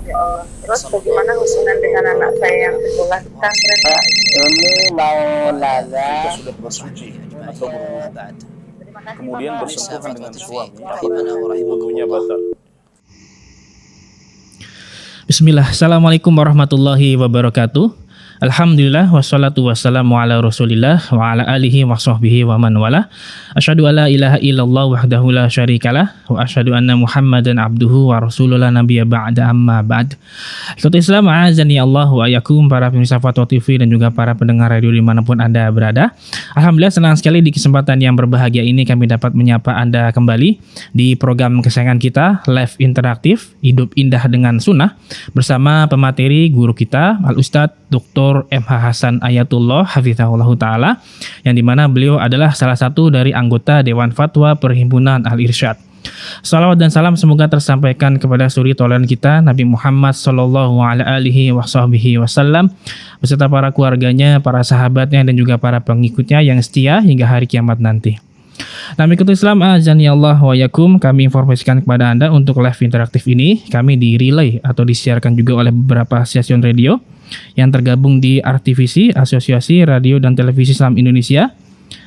Ya Allah. Terus bagaimana hubungan dengan anak saya yang sekolah di pesantren? Ini mau nanya, Kita sudah bersuci atau berwudu, Terima kasih kemudian Bapak. bersentuhan dengan suami, Rahimana wudunya batal. Bismillah, Assalamualaikum warahmatullahi wabarakatuh. Alhamdulillah, wassalatu wassalamu ala rasulillah wa ala alihi wa sahbihi wa man wala. Asyhadu alla ilaha illallah wahdahu la syarikalah wa asyhadu anna muhammadan abduhu wa rasulullah nabiyya ba'da amma ba'd. Ikhwati Islam, a'azani Allah wa ayakum, para pemirsa Fatwa TV dan juga para pendengar radio dimanapun Anda berada. Alhamdulillah, senang sekali di kesempatan yang berbahagia ini kami dapat menyapa Anda kembali di program kesayangan kita, Live Interaktif Hidup Indah dengan Sunnah, bersama pemateri guru kita Al-Ustadz Dr. MH Hasan Ayatullah Hafizahullah Ta'ala, yang dimana beliau adalah salah satu dari anggota Dewan Fatwa Perhimpunan Al-Irsyad. Salawat dan salam semoga tersampaikan kepada suri teladan kita Nabi Muhammad Sallallahu Alaihi Wasallam beserta para keluarganya, para sahabatnya dan juga para pengikutnya yang setia hingga hari kiamat nanti. Nah, mengikuti Islam, azani Allah wa yakum, kami informasikan kepada Anda untuk live interaktif ini kami di relay atau disiarkan juga oleh beberapa stasiun radio yang tergabung di RTVC, Asosiasi Radio dan Televisi Islam Indonesia.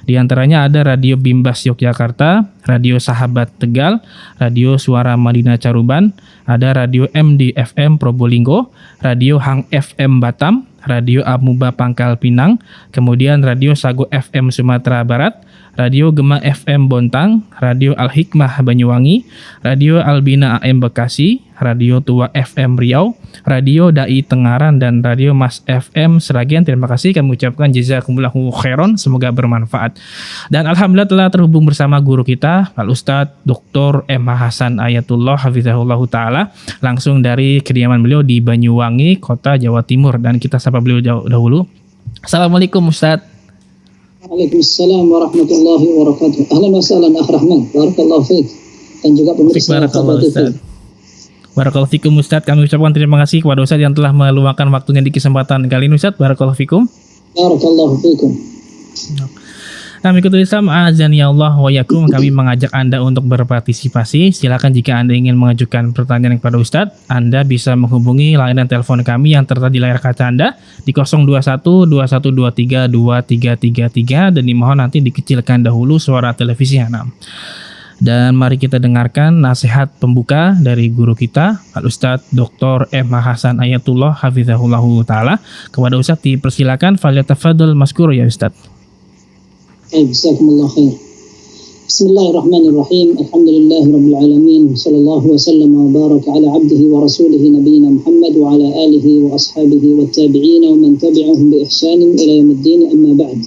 Di antaranya ada Radio Bimbas Yogyakarta, Radio Sahabat Tegal, Radio Suara Madinah Caruban, ada Radio MD FM Probolinggo, Radio Hang FM Batam, Radio Amuba Pangkal Pinang, kemudian Radio Sago FM Sumatera Barat, Radio Gema FM Bontang, Radio Al-Hikmah Banyuwangi, Radio Albina AM Bekasi, Radio Tua FM Riau, Radio Dai Tengaran, dan Radio Mas FM Seragen. Terima kasih kami ucapkan jazakumullahu khairan, semoga bermanfaat. Dan alhamdulillah telah terhubung bersama guru kita Al-Ustadz Dr. MH Hasan Ayatullah Hafizahullah Ta'ala, langsung dari kediaman beliau di Banyuwangi, Kota Jawa Timur. Dan kita sapa beliau dahulu. Assalamualaikum Ustadz. Waalaikumsalam warahmatullahi wabarakatuh. Ahlan wa sahlan Akh Rahman, barakallahu fiik. Dan juga pemirsa Fatwa TV. Barakallahu fikum Ustadz. Kami ucapkan terima kasih kepada Ustadz yang telah meluangkan waktunya di kesempatan kali ini Ustadz. Barakallahu fikum. Barakallahu fikum. Nah, mengikuti Islam, azani Allah wa yakum, kami mengajak Anda untuk berpartisipasi. Silakan jika Anda ingin mengajukan pertanyaan kepada Ustadz, Anda bisa menghubungi layanan telepon kami yang tertera di layar kaca Anda di 021-2123-2333, dan dimohon nanti dikecilkan dahulu suara televisi Anda. Dan mari kita dengarkan nasihat pembuka dari guru kita Al-Ustadz Dr. MH Hasan Ayatullah Hafizahullah Ta'ala. Kepada Ustadz dipersilakan, falyatafadhal maskur ya Ustadz. Jazakumullah khair. Bismillahirrahmanirrahim. Alhamdulillahirabbil alamin. Sallallahu wasallam wa baraka ala abdihi wa rasulihi nabiyina Muhammad wa ala alihi wa ashabihi wa tabi'in wa man tabi'ahum bi ihsanin ila yaumiddin, amma ba'd.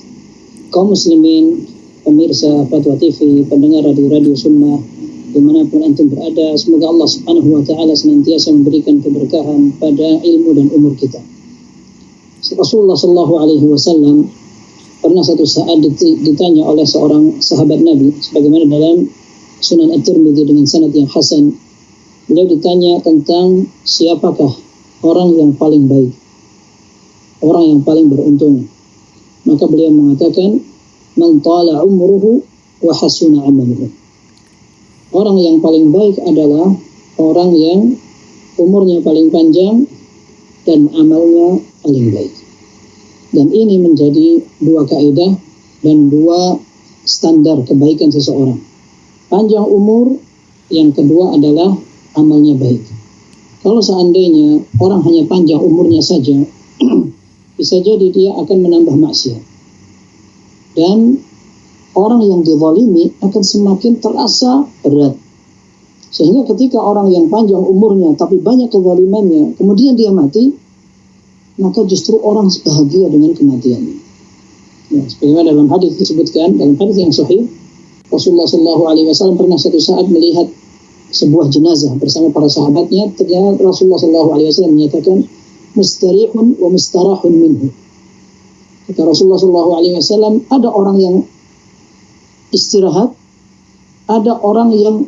Kaum muslimin, pemirsa Fatwa TV, pendengar radio Sunnah dimanapun antum berada, semoga Allah Subhanahu wa taala senantiasa memberikan keberkahan pada ilmu dan umur kita. Rasulullah sallallahu alaihi wasallam pernah satu saat ditanya oleh seorang sahabat Nabi, sebagaimana dalam Sunan At-Tirmidzi dengan sanad yang hasan. Beliau ditanya tentang siapakah orang yang paling baik, orang yang paling beruntung. Maka beliau mengatakan, man tala umruhu wa hasuna amaluhu. Orang yang paling baik adalah orang yang umurnya paling panjang dan amalnya paling baik. Dan ini menjadi dua kaidah dan dua standar kebaikan seseorang. Panjang umur, yang kedua adalah amalnya baik. Kalau seandainya orang hanya panjang umurnya saja, bisa jadi dia akan menambah maksiat. Dan orang yang dizalimi akan semakin terasa berat. Sehingga ketika orang yang panjang umurnya tapi banyak kezalimannya, kemudian dia mati, maka justru orang bahagia dengan kematiannya. Ya, sebagaimana dalam hadis disebutkan, dalam hadis yang sahih, Rasulullah SAW pernah satu saat melihat sebuah jenazah bersama para sahabatnya. Ternyata Rasulullah SAW menyatakan, mustarihun wa mustarahun minhu. Kata Rasulullah SAW, ada orang yang istirahat, ada orang yang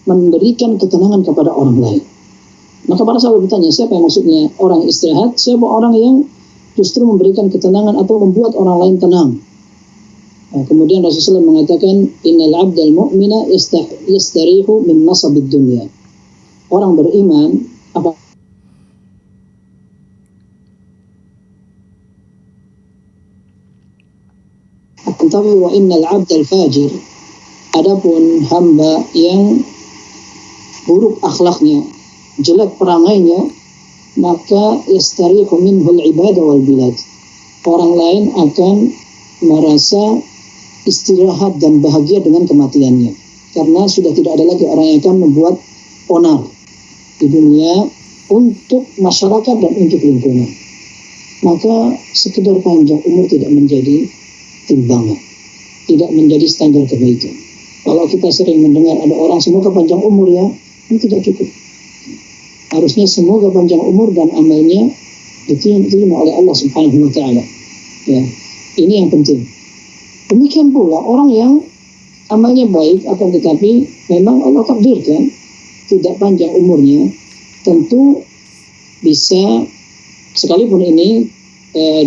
memberikan ketenangan kepada orang lain. Maka para sahabat bertanya, siapa yang maksudnya orang istirahat? Siapa orang yang justru memberikan ketenangan atau membuat orang lain tenang? Nah, kemudian Rasulullah mengatakan, innal abdal mu'mina yastarihu min nasabid dunya. Orang beriman tapi wa innal 'abdal fajir, adapun hamba yang buruk akhlaknya, jelek perangainya, maka yastarihu minhul ibadah wal bilad. Orang lain akan merasa istirahat dan bahagia dengan kematiannya, karena sudah tidak ada lagi orang yang akan membuat onar di dunia untuk masyarakat dan untuk lingkungan. Maka sekedar panjang umur tidak menjadi timbangan, tidak menjadi standar kebaikan. Kalau kita sering mendengar ada orang semoga panjang umur ya, ini tidak cukup. Harusnya semoga panjang umur dan amalnya diterima oleh Allah Subhanahu wa taala. Ya, ini yang penting. Demikian pula orang yang amalnya baik akan tetapi memang Allah takdirkan tidak panjang umurnya, tentu bisa sekalipun ini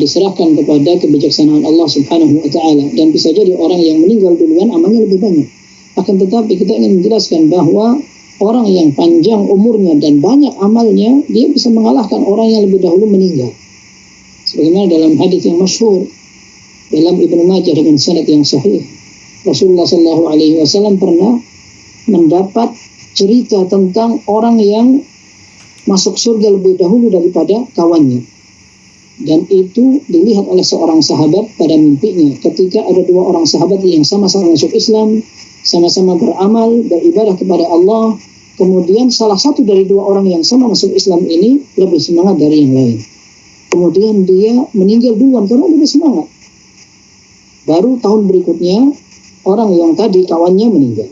diserahkan kepada kebijaksanaan Allah Subhanahu wa taala, dan bisa jadi orang yang meninggal duluan amalnya lebih banyak. Akan tetapi kita ingin menjelaskan bahwa orang yang panjang umurnya dan banyak amalnya, dia bisa mengalahkan orang yang lebih dahulu meninggal. Sebagaimana dalam hadis yang masyhur dalam Ibnu Majah dengan sanad yang sahih, Rasulullah SAW pernah mendapat cerita tentang orang yang masuk surga lebih dahulu daripada kawannya, dan itu dilihat oleh seorang sahabat pada mimpinya ketika ada dua orang sahabat yang sama-sama masuk Islam, sama-sama beramal, beribadah kepada Allah. Kemudian salah satu dari dua orang yang sama masuk Islam ini lebih semangat dari yang lain. Kemudian dia meninggal duluan karena lebih semangat. Baru tahun berikutnya orang yang tadi kawannya meninggal.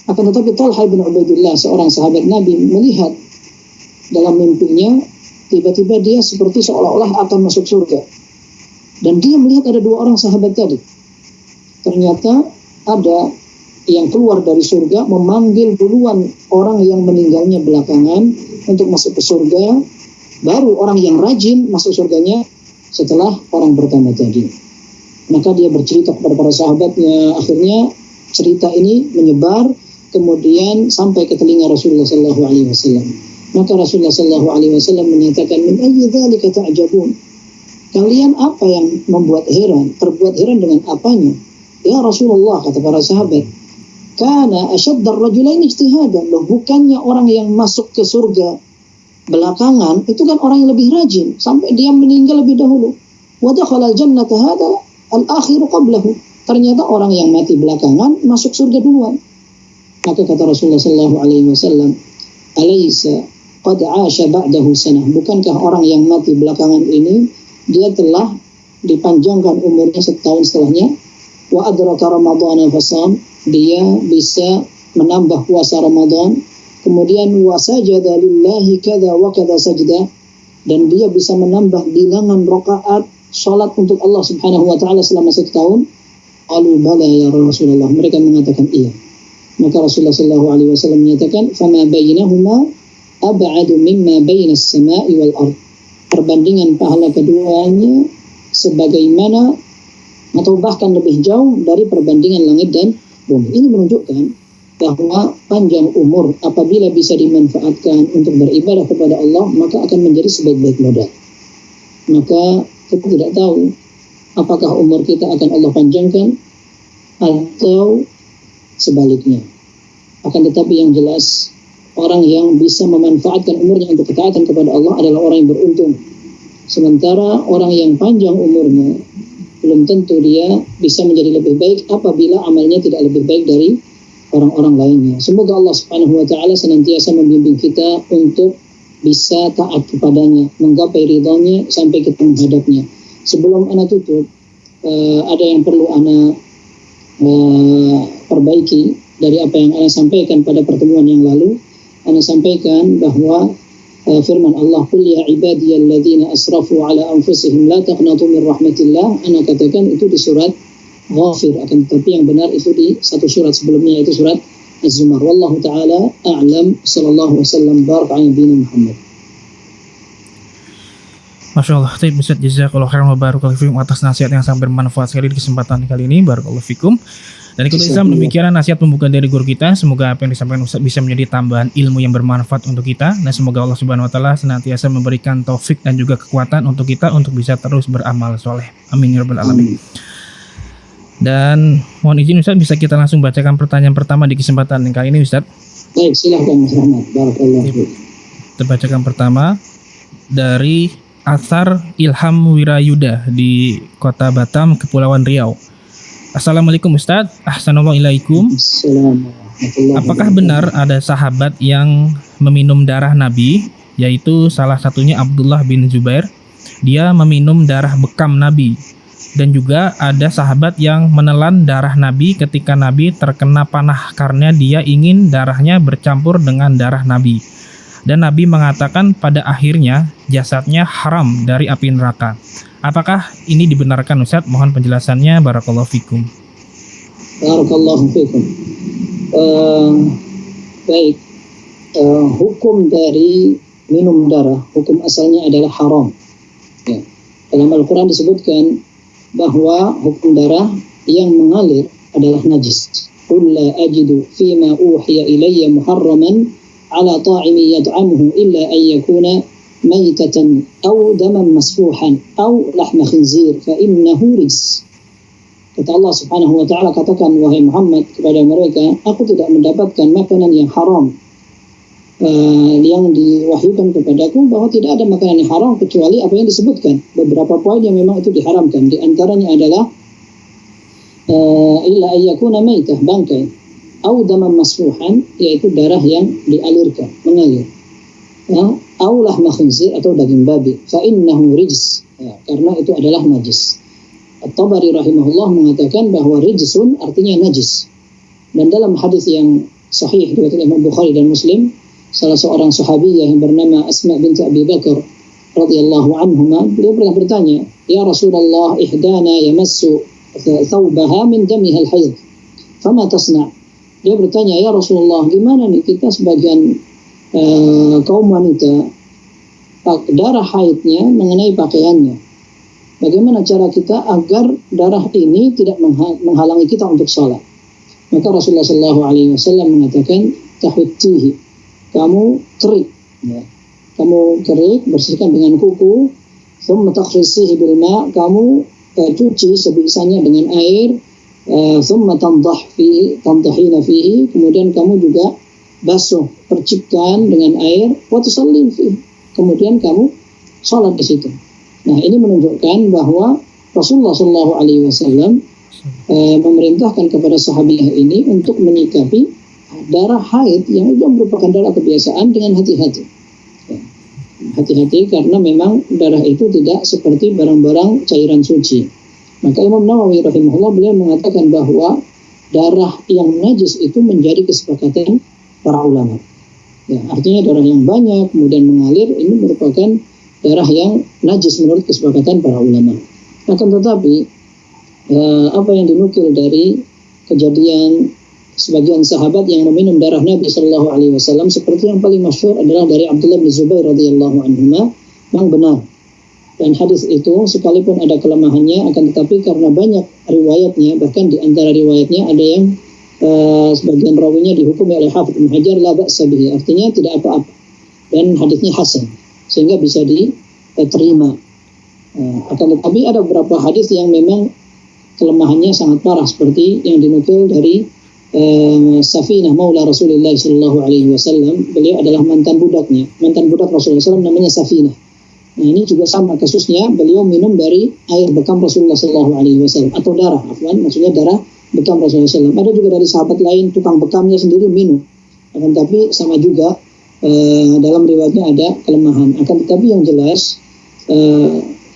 Akan tetapi Talha bin Ubaidillah, seorang sahabat Nabi, melihat dalam mimpinya tiba-tiba dia seperti seolah-olah akan masuk surga. Dan dia melihat ada dua orang sahabat tadi. Ternyata ada yang keluar dari surga memanggil duluan orang yang meninggalnya belakangan untuk masuk ke surga. Baru orang yang rajin masuk surganya setelah orang pertama tadi. Maka dia bercerita kepada para sahabatnya. Akhirnya cerita ini menyebar kemudian sampai ke telinga Rasulullah SAW. Maka Rasulullah SAW menyatakan, min ayyi dzalika ta'jabun? Kalian apa yang membuat heran? Terbuat heran dengan apanya? Ya Rasulullah, kata para sahabat, kana asyaddar rajulain ijtihadan. Loh, bukannya orang yang masuk ke surga belakangan itu kan orang yang lebih rajin sampai dia meninggal lebih dahulu. Wa dakhala al-jannata hada al-akhiru qablahu. Ternyata orang yang mati belakangan masuk surga duluan. Maka kata Rasulullah SAW, alaysa qad 'asha ba'dahu sanah? Bukankah orang yang mati belakangan ini dia telah dipanjangkan umurnya setahun setelahnya? Wa adraka ramadhana fasam, dia bisa menambah puasa Ramadan. Kemudian wasajada lillahi kada wa kada sajda, dan dia bisa menambah bilangan rakaat salat untuk Allah Subhanahu wa taala selama setahun. Qalu bala ya Rasulullah, mereka mengatakan iya. Maka Rasulullah SAW menyatakan, fama bainahuma ab'adu mimma bainas sama'i wal ard. Perbandingan pahala keduanya sebagaimana atau bahkan lebih jauh dari perbandingan langit dan bumi. Ini menunjukkan bahwa panjang umur apabila bisa dimanfaatkan untuk beribadah kepada Allah, maka akan menjadi sebaik-baik modal. Maka kita tidak tahu apakah umur kita akan Allah panjangkan atau sebaliknya. Akan tetapi yang jelas, orang yang bisa memanfaatkan umurnya untuk ketaatan kepada Allah adalah orang yang beruntung. Sementara orang yang panjang umurnya, belum tentu dia bisa menjadi lebih baik apabila amalnya tidak lebih baik dari orang-orang lainnya. Semoga Allah Subhanahu wa taala senantiasa membimbing kita untuk bisa taat kepadanya, menggapai ridhanya sampai kita menghadapnya. Sebelum ana tutup, ada yang perlu ana perbaiki dari apa yang ana sampaikan pada pertemuan yang lalu. Ana sampaikan bahwa firman Allah, qul ya ibadiyalladzina asrafu ala anfusihim la taqnatu min rahmatillah. Ana katakan itu di surat Ghafir, akan tetapi yang benar itu di satu surat sebelumnya, yaitu surat Az-Zumar. Wallahu ta'ala a'lam. Sallallahu wasallam baraka ala nabiyina Muhammad. Masya Allah, Ustaz jazakallahu khairan wa barakallahu fikum atas nasihat yang sangat bermanfaat sekali di kesempatan kali ini. Barakallahu fikum. Dan ikut Islam, demikian nasihat pembukaan dari guru kita. Semoga apa yang disampaikan Ustaz bisa menjadi tambahan ilmu yang bermanfaat untuk kita, dan semoga Allah Subhanahu wa taala senantiasa memberikan taufik dan juga kekuatan untuk kita untuk bisa terus beramal soleh. Amin ya rabbal alamin. Dan mohon izin Ustaz, bisa kita langsung bacakan pertanyaan pertama di kesempatan yang kali ini Ustaz? Baik, silahkan Mas Rahmat. Barakallahu fiik. Kita bacakan pertama dari Athar Ilham Wirayuda di Kota Batam, Kepulauan Riau. Assalamualaikum Ustaz. Ahsanallahu Apakah benar ada sahabat yang meminum darah Nabi, yaitu salah satunya Abdullah bin Zubair? Dia meminum darah bekam Nabi. Dan juga ada sahabat yang menelan darah Nabi ketika Nabi terkena panah karena dia ingin darahnya bercampur dengan darah Nabi. Dan Nabi mengatakan pada akhirnya jasadnya haram dari api neraka. Apakah ini dibenarkan Ustaz? Mohon penjelasannya. Barakallahu fikum. Barakallahu fikum. Baik. Hukum dari minum darah, hukum asalnya adalah haram. Ya. Dalam Al-Quran disebutkan bahwa hukum darah yang mengalir adalah najis. Qul la ajidu fima uhiya ilayya muharraman ala ta'imi yad'amuhu illa an yakuna maytatan aw daman masfuhan aw lahma khinzir fa innahu rijs. Kata Allah Subhanahu wa taala, katakan wahai Muhammad kepada mereka, aku tidak mendapatkan makanan yang haram yang diwahyukan kepadaku, bahwa tidak ada makanan yang haram kecuali apa yang disebutkan. Beberapa poin yang memang itu diharamkan. Di antaranya adalah illa ayyakuna maitah, bangkai, au daman masfuhan, yaitu darah yang dialirkan, mengalir, au lahma khinzir, atau daging babi, fa innahu rijs, karena itu adalah najis. At-Tabari rahimahullah mengatakan bahwa rijsun artinya najis. Dan dalam hadis yang sahih riwayat Imam Bukhari dan Muslim, salah seorang sahabiyah yang bernama Asma binti Abi Bakar radhiyallahu anhuma, beliau pernah bertanya, "Ya Rasulullah, ihdana yamassu thawbaha min damiha al-hayd. Fama tasna?" Dia bertanya, "Ya Rasulullah, gimana nih kita sebagian kaum wanita darah haidnya mengenai pakaiannya? Bagaimana cara kita agar darah ini tidak menghalangi kita untuk sholat?" Maka Rasulullah SAW mengatakan, "Tahuttihi, kamu kerik, ya. Kamu kerik, bersihkan dengan kuku, thumma takhrisihi bil ma', kamu cuci sebisanya dengan air, thumma tandahina fihi, kemudian kamu juga basuh, percikkan dengan air, wa tusalli fihi, kemudian kamu salat di situ." Nah, ini menunjukkan bahwa Rasulullah SAW memerintahkan kepada sahabiah ini untuk menyikapi darah haid yang itu merupakan darah kebiasaan dengan hati-hati. Hati-hati karena memang darah itu tidak seperti barang-barang cairan suci. Maka Imam Nawawi rahimahullah beliau mengatakan bahwa darah yang najis itu menjadi kesepakatan para ulama. Ya, artinya darah yang banyak kemudian mengalir ini merupakan darah yang najis menurut kesepakatan para ulama. Akan tetapi apa yang dinukil dari kejadian sebagian sahabat yang meminum darah Nabi Shallallahu Alaihi Wasallam, seperti yang paling masyhur adalah dari Abdullah bin Zubair radhiyallahu anhu, yang benar. Dan hadis itu sekalipun ada kelemahannya, akan tetapi karena banyak riwayatnya, bahkan di antara riwayatnya ada yang sebagian rawinya dihukumi oleh Hafidz Ibnu Hajar la ba'sa bihi, artinya tidak apa-apa, dan hadisnya hasan sehingga bisa diterima. Akan tetapi ada beberapa hadis yang memang kelemahannya sangat parah, seperti yang dinukil dari Safinah Maula Rasulullah Sallallahu Alaihi Wasallam. Beliau adalah mantan budak Rasulullah SAW, namanya Safinah. Nah, ini juga sama kasusnya, beliau minum dari air bekam Rasulullah Sallallahu Alaihi Wasallam, atau darah, maksudnya darah bekam Rasulullah SAW. Ada juga dari sahabat lain, tukang bekamnya sendiri minum. Akan tetapi sama juga dalam riwayatnya ada kelemahan. Akan tetapi yang jelas,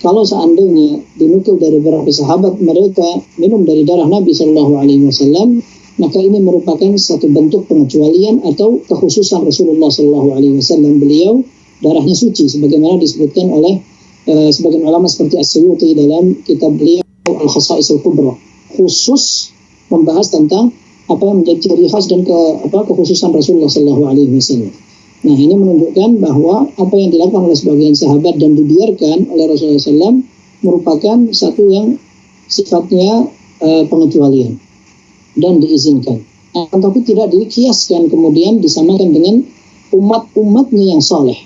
kalau seandainya dinukil dari beberapa sahabat mereka minum dari darah Nabi Sallallahu Alaihi Wasallam, maka ini merupakan satu bentuk pengecualian atau kekhususan Rasulullah Sallallahu Alaihi Wasallam. Beliau darahnya suci, sebagaimana disebutkan oleh sebagian ulama seperti As-Suyuti dalam kitab beliau Al-Khasa'is Al-Kubra, khusus membahas tentang apa yang menjadi ciri khas dan kekhususan Rasulullah Sallallahu Alaihi Wasallam. Nah, ini menunjukkan bahwa apa yang dilakukan oleh sebagian sahabat dan dibiarkan oleh Rasulullah SAW merupakan satu yang sifatnya pengecualian dan diizinkan. Tapi tidak dikiaskan kemudian disamakan dengan umat-umatnya yang saleh.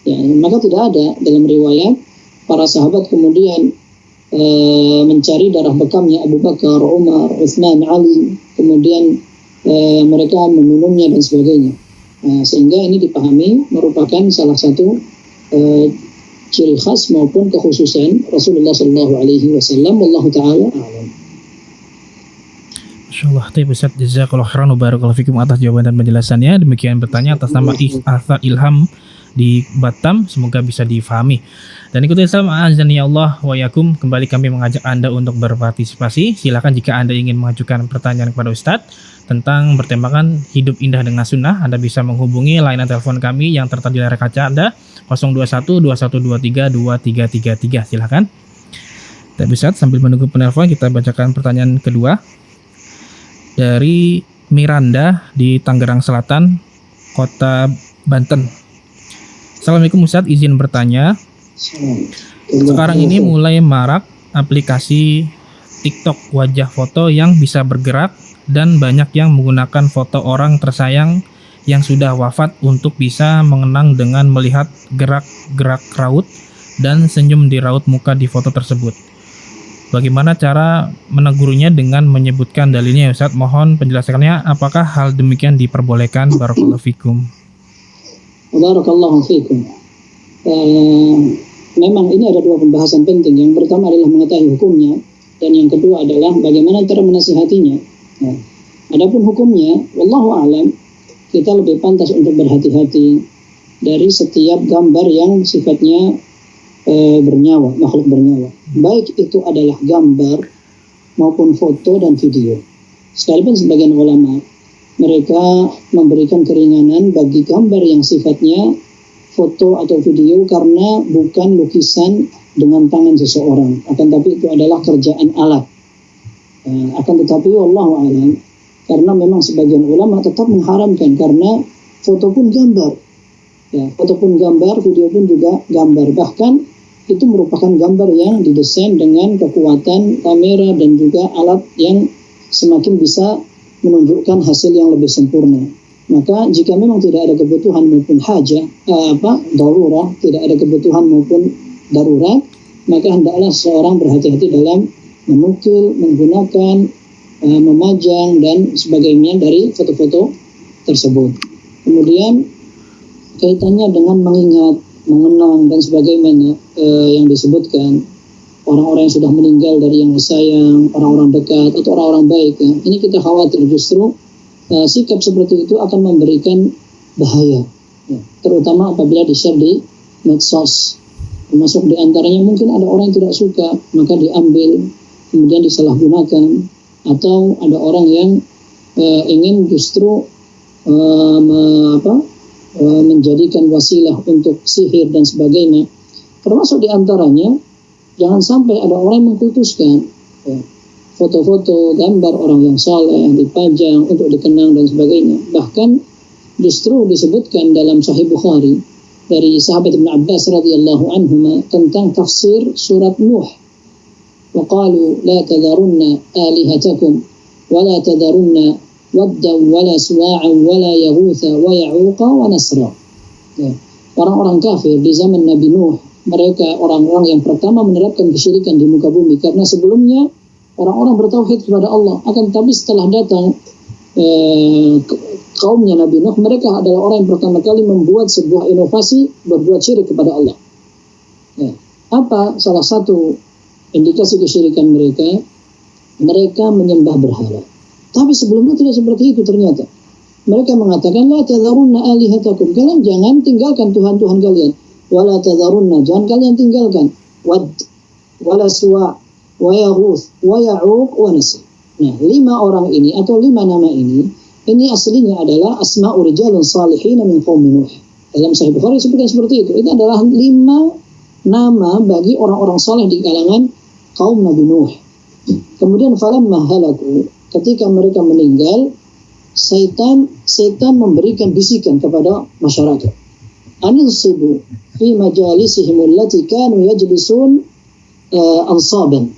Ya, maka tidak ada dalam riwayat para sahabat kemudian mencari darah bekamnya Abu Bakar, Umar, Utsman, Ali, kemudian mereka meminumnya dan sebagainya. Sehingga ini dipahami merupakan salah satu ciri khas maupun kekhususan Rasulullah SAW. Wallahu ta'ala a'lam. Insyaallah. Ustaz, jazakallahu khairan wa barakallahu fikum atas jawaban dan penjelasannya. Demikian bertanya atas nama Athar Ilham di Batam, semoga bisa difahami. Dan ikuti Islam azani Allah wa yakum. Kembali kami mengajak Anda untuk berpartisipasi. Silakan jika Anda ingin mengajukan pertanyaan kepada Ustadz tentang bertemakan hidup indah dengan sunnah, Anda bisa menghubungi layanan telepon kami yang tertera di layar kaca Anda 021 2123 2333. Silakan. Tapi Ustadz, sambil menunggu penelpon, kita bacakan pertanyaan kedua dari Miranda di Tangerang Selatan, Kota Banten. Assalamualaikum Ustadz, izin bertanya. Sekarang ini mulai marak aplikasi TikTok wajah foto yang bisa bergerak dan banyak yang menggunakan foto orang tersayang yang sudah wafat untuk bisa mengenang dengan melihat gerak-gerak raut dan senyum di raut muka di foto tersebut. Bagaimana cara menegurnya dengan menyebutkan dalilnya ya Ustaz? Mohon penjelasannya, apakah hal demikian diperbolehkan? Barakallahu fikum. Barakallahu fikum. Memang ini ada dua pembahasan penting. Yang pertama adalah mengetahui hukumnya, dan yang kedua adalah bagaimana cara menasihatinya. Adapun hukumnya, wallahu a'lam, kita lebih pantas untuk berhati-hati dari setiap gambar yang sifatnya bernyawa, makhluk bernyawa. Baik itu adalah gambar maupun foto dan video. Sekalipun sebagian ulama mereka memberikan keringanan bagi gambar yang sifatnya foto atau video karena bukan lukisan dengan tangan seseorang, akan tapi itu adalah kerjaan alat. Akan tetapi wallahu a'lam, karena memang sebagian ulama tetap mengharamkan karena foto pun gambar, ya, foto pun gambar, video pun juga gambar, bahkan itu merupakan gambar yang didesain dengan kekuatan kamera dan juga alat yang semakin bisa menunjukkan hasil yang lebih sempurna. Maka jika memang tidak ada kebutuhan maupun hajah, darurah, tidak ada kebutuhan maupun darurat, maka hendaklah seorang berhati-hati dalam menukil, menggunakan, memajang dan sebagainya dari foto-foto tersebut. Kemudian kaitannya dengan mengingat, mengenang dan sebagainya yang disebutkan orang-orang yang sudah meninggal dari yang disayang, orang-orang dekat atau orang-orang baik, ya. Ini kita khawatir justru sikap seperti itu akan memberikan bahaya, ya. Terutama apabila di-share di medsos. Termasuk diantaranya mungkin ada orang yang tidak suka, maka diambil kemudian disalahgunakan, atau ada orang yang ingin justru menjadikan wasilah untuk sihir dan sebagainya. Termasuk diantaranya jangan sampai ada orang yang mengkultuskan, ya, foto-foto, gambar orang yang saleh yang dipajang untuk dikenang dan sebagainya. Bahkan justru disebutkan dalam Sahih Bukhari dari sahabat Ibn Abbas radhiyallahu anhuma tentang tafsir surat Nuh. وقالوا لا تذرن آلهتكم ولا تذرن ودا ولا سواعا ولا يغوث ويعوق ونسرا. Ya. Orang-orang kafir di zaman Nabi Nuh, mereka orang-orang yang pertama menerapkan kesyirikan di muka bumi, karena sebelumnya orang-orang bertauhid kepada Allah. Akan tetapi setelah datang kaumnya Nabi Nuh, mereka adalah orang yang pertama kali membuat sebuah inovasi berbuat syirik kepada Allah. Ya. Apa salah satu indikasi kesyirikan mereka? Mereka menyembah berhala. Tapi sebelumnya tidak seperti itu ternyata. Mereka mengatakan, la tadharunna alihatakum, kalian jangan tinggalkan Tuhan-Tuhan kalian. Wala tadharunna, jangan kalian tinggalkan wad, wala suwa, wa yaghuth, wa ya'uq, wa nasr. Nah, 5 orang ini atau 5 nama ini aslinya adalah asma'u rijalun salihin min qaumi Nuh. Dalam Sahih Bukhari disebutkan seperti itu. Itu adalah 5 nama bagi orang-orang saleh di kalangan kaum Nabi Nuh. Kemudian falamma halaku, ketika mereka meninggal, setan memberikan bisikan kepada masyarakat. Ansibu fi majalisihim allati kanu yajlisun ansaban.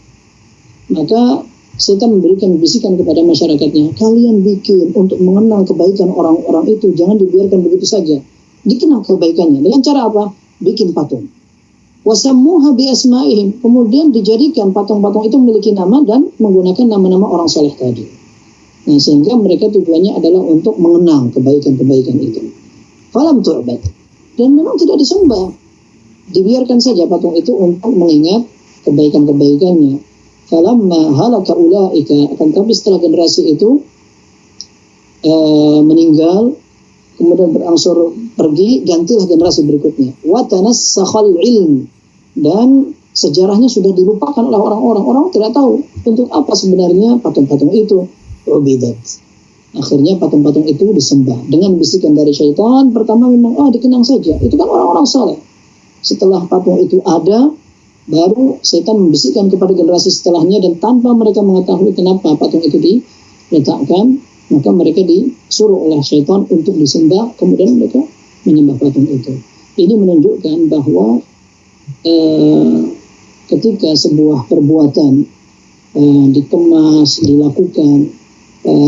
Maka setan memberikan bisikan kepada masyarakatnya, kalian bikin untuk mengenang kebaikan orang-orang itu, jangan dibiarkan begitu saja. Dikenang kebaikannya dengan cara apa? Bikin patung. Wasammuha bi asma'ihim, kemudian dijadikan patung-patung itu memiliki nama dan menggunakan nama-nama orang soleh tadi. Nah, sehingga mereka tujuannya adalah untuk mengenang kebaikan-kebaikan itu. Falam tu'bad, dan memang tidak disembah, dibiarkan saja patung itu untuk mengingat kebaikan-kebaikannya. Falamma halaka ulaika, akan tapi setelah generasi itu meninggal, kemudian berangsur pergi, gantilah generasi berikutnya. Wa tanassakhal ilm, dan sejarahnya sudah dilupakan oleh orang-orang. Orang tidak tahu untuk apa sebenarnya patung-patung itu. Ubidat. Akhirnya patung-patung itu disembah dengan bisikan dari syaitan. Pertama memang dikenang saja, itu kan orang-orang saleh. Setelah patung itu ada, baru syaitan membisikkan kepada generasi setelahnya, dan tanpa mereka mengetahui kenapa patung itu diletakkan, maka mereka disuruh oleh syaitan untuk disembah, kemudian mereka menyembah patung itu. Ini menunjukkan bahwa ketika sebuah perbuatan dikemas, dilakukan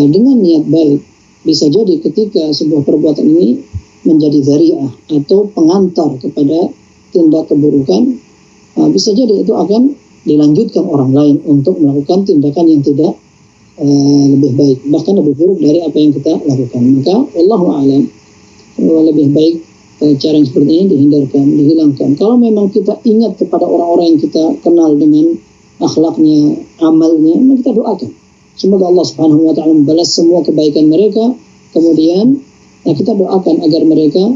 dengan niat baik, bisa jadi ketika sebuah perbuatan ini menjadi dzari'ah atau pengantar kepada tindak keburukan, bisa jadi itu akan dilanjutkan orang lain untuk melakukan tindakan yang tidak lebih baik, bahkan lebih buruk dari apa yang kita lakukan. Maka wallahu a'lam, lebih baik cara yang seperti ini dihindarkan, dihilangkan. Kalau memang kita ingat kepada orang-orang yang kita kenal dengan akhlaknya, amalnya, maka kita doakan semoga Allah Subhanahu wa taala membalas semua kebaikan mereka. Kemudian kita doakan agar mereka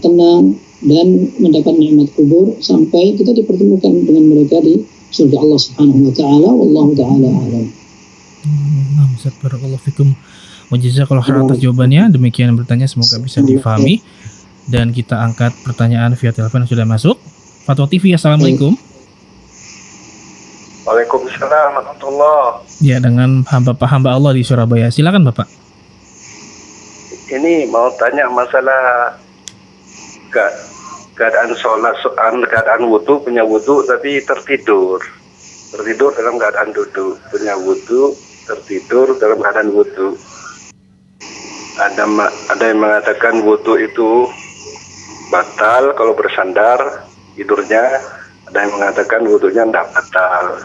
tenang dan mendapat nikmat kubur sampai kita dipertemukan dengan mereka di surga Allah Subhanahu wa taala. Wallahu taala a'lam. Nah, Ustaz, barakallahu fikum wa jazakallahu khairan atas jawabannya. Demikian bertanya, semoga bisa difahami. Dan kita angkat pertanyaan via telepon yang sudah masuk. Fatwa TV, assalamualaikum. Waalaikumsalam warahmatullah. Ya, dengan hamba Allah di Surabaya. Silakan Bapak. Ini mau tanya masalah keadaan sholat, keadaan wudu, punya wudu tapi tertidur dalam keadaan duduk, punya wudu, tertidur dalam keadaan wudu. Ada yang mengatakan wudu itu batal kalau bersandar tidurnya, ada yang mengatakan wudunya tidak batal.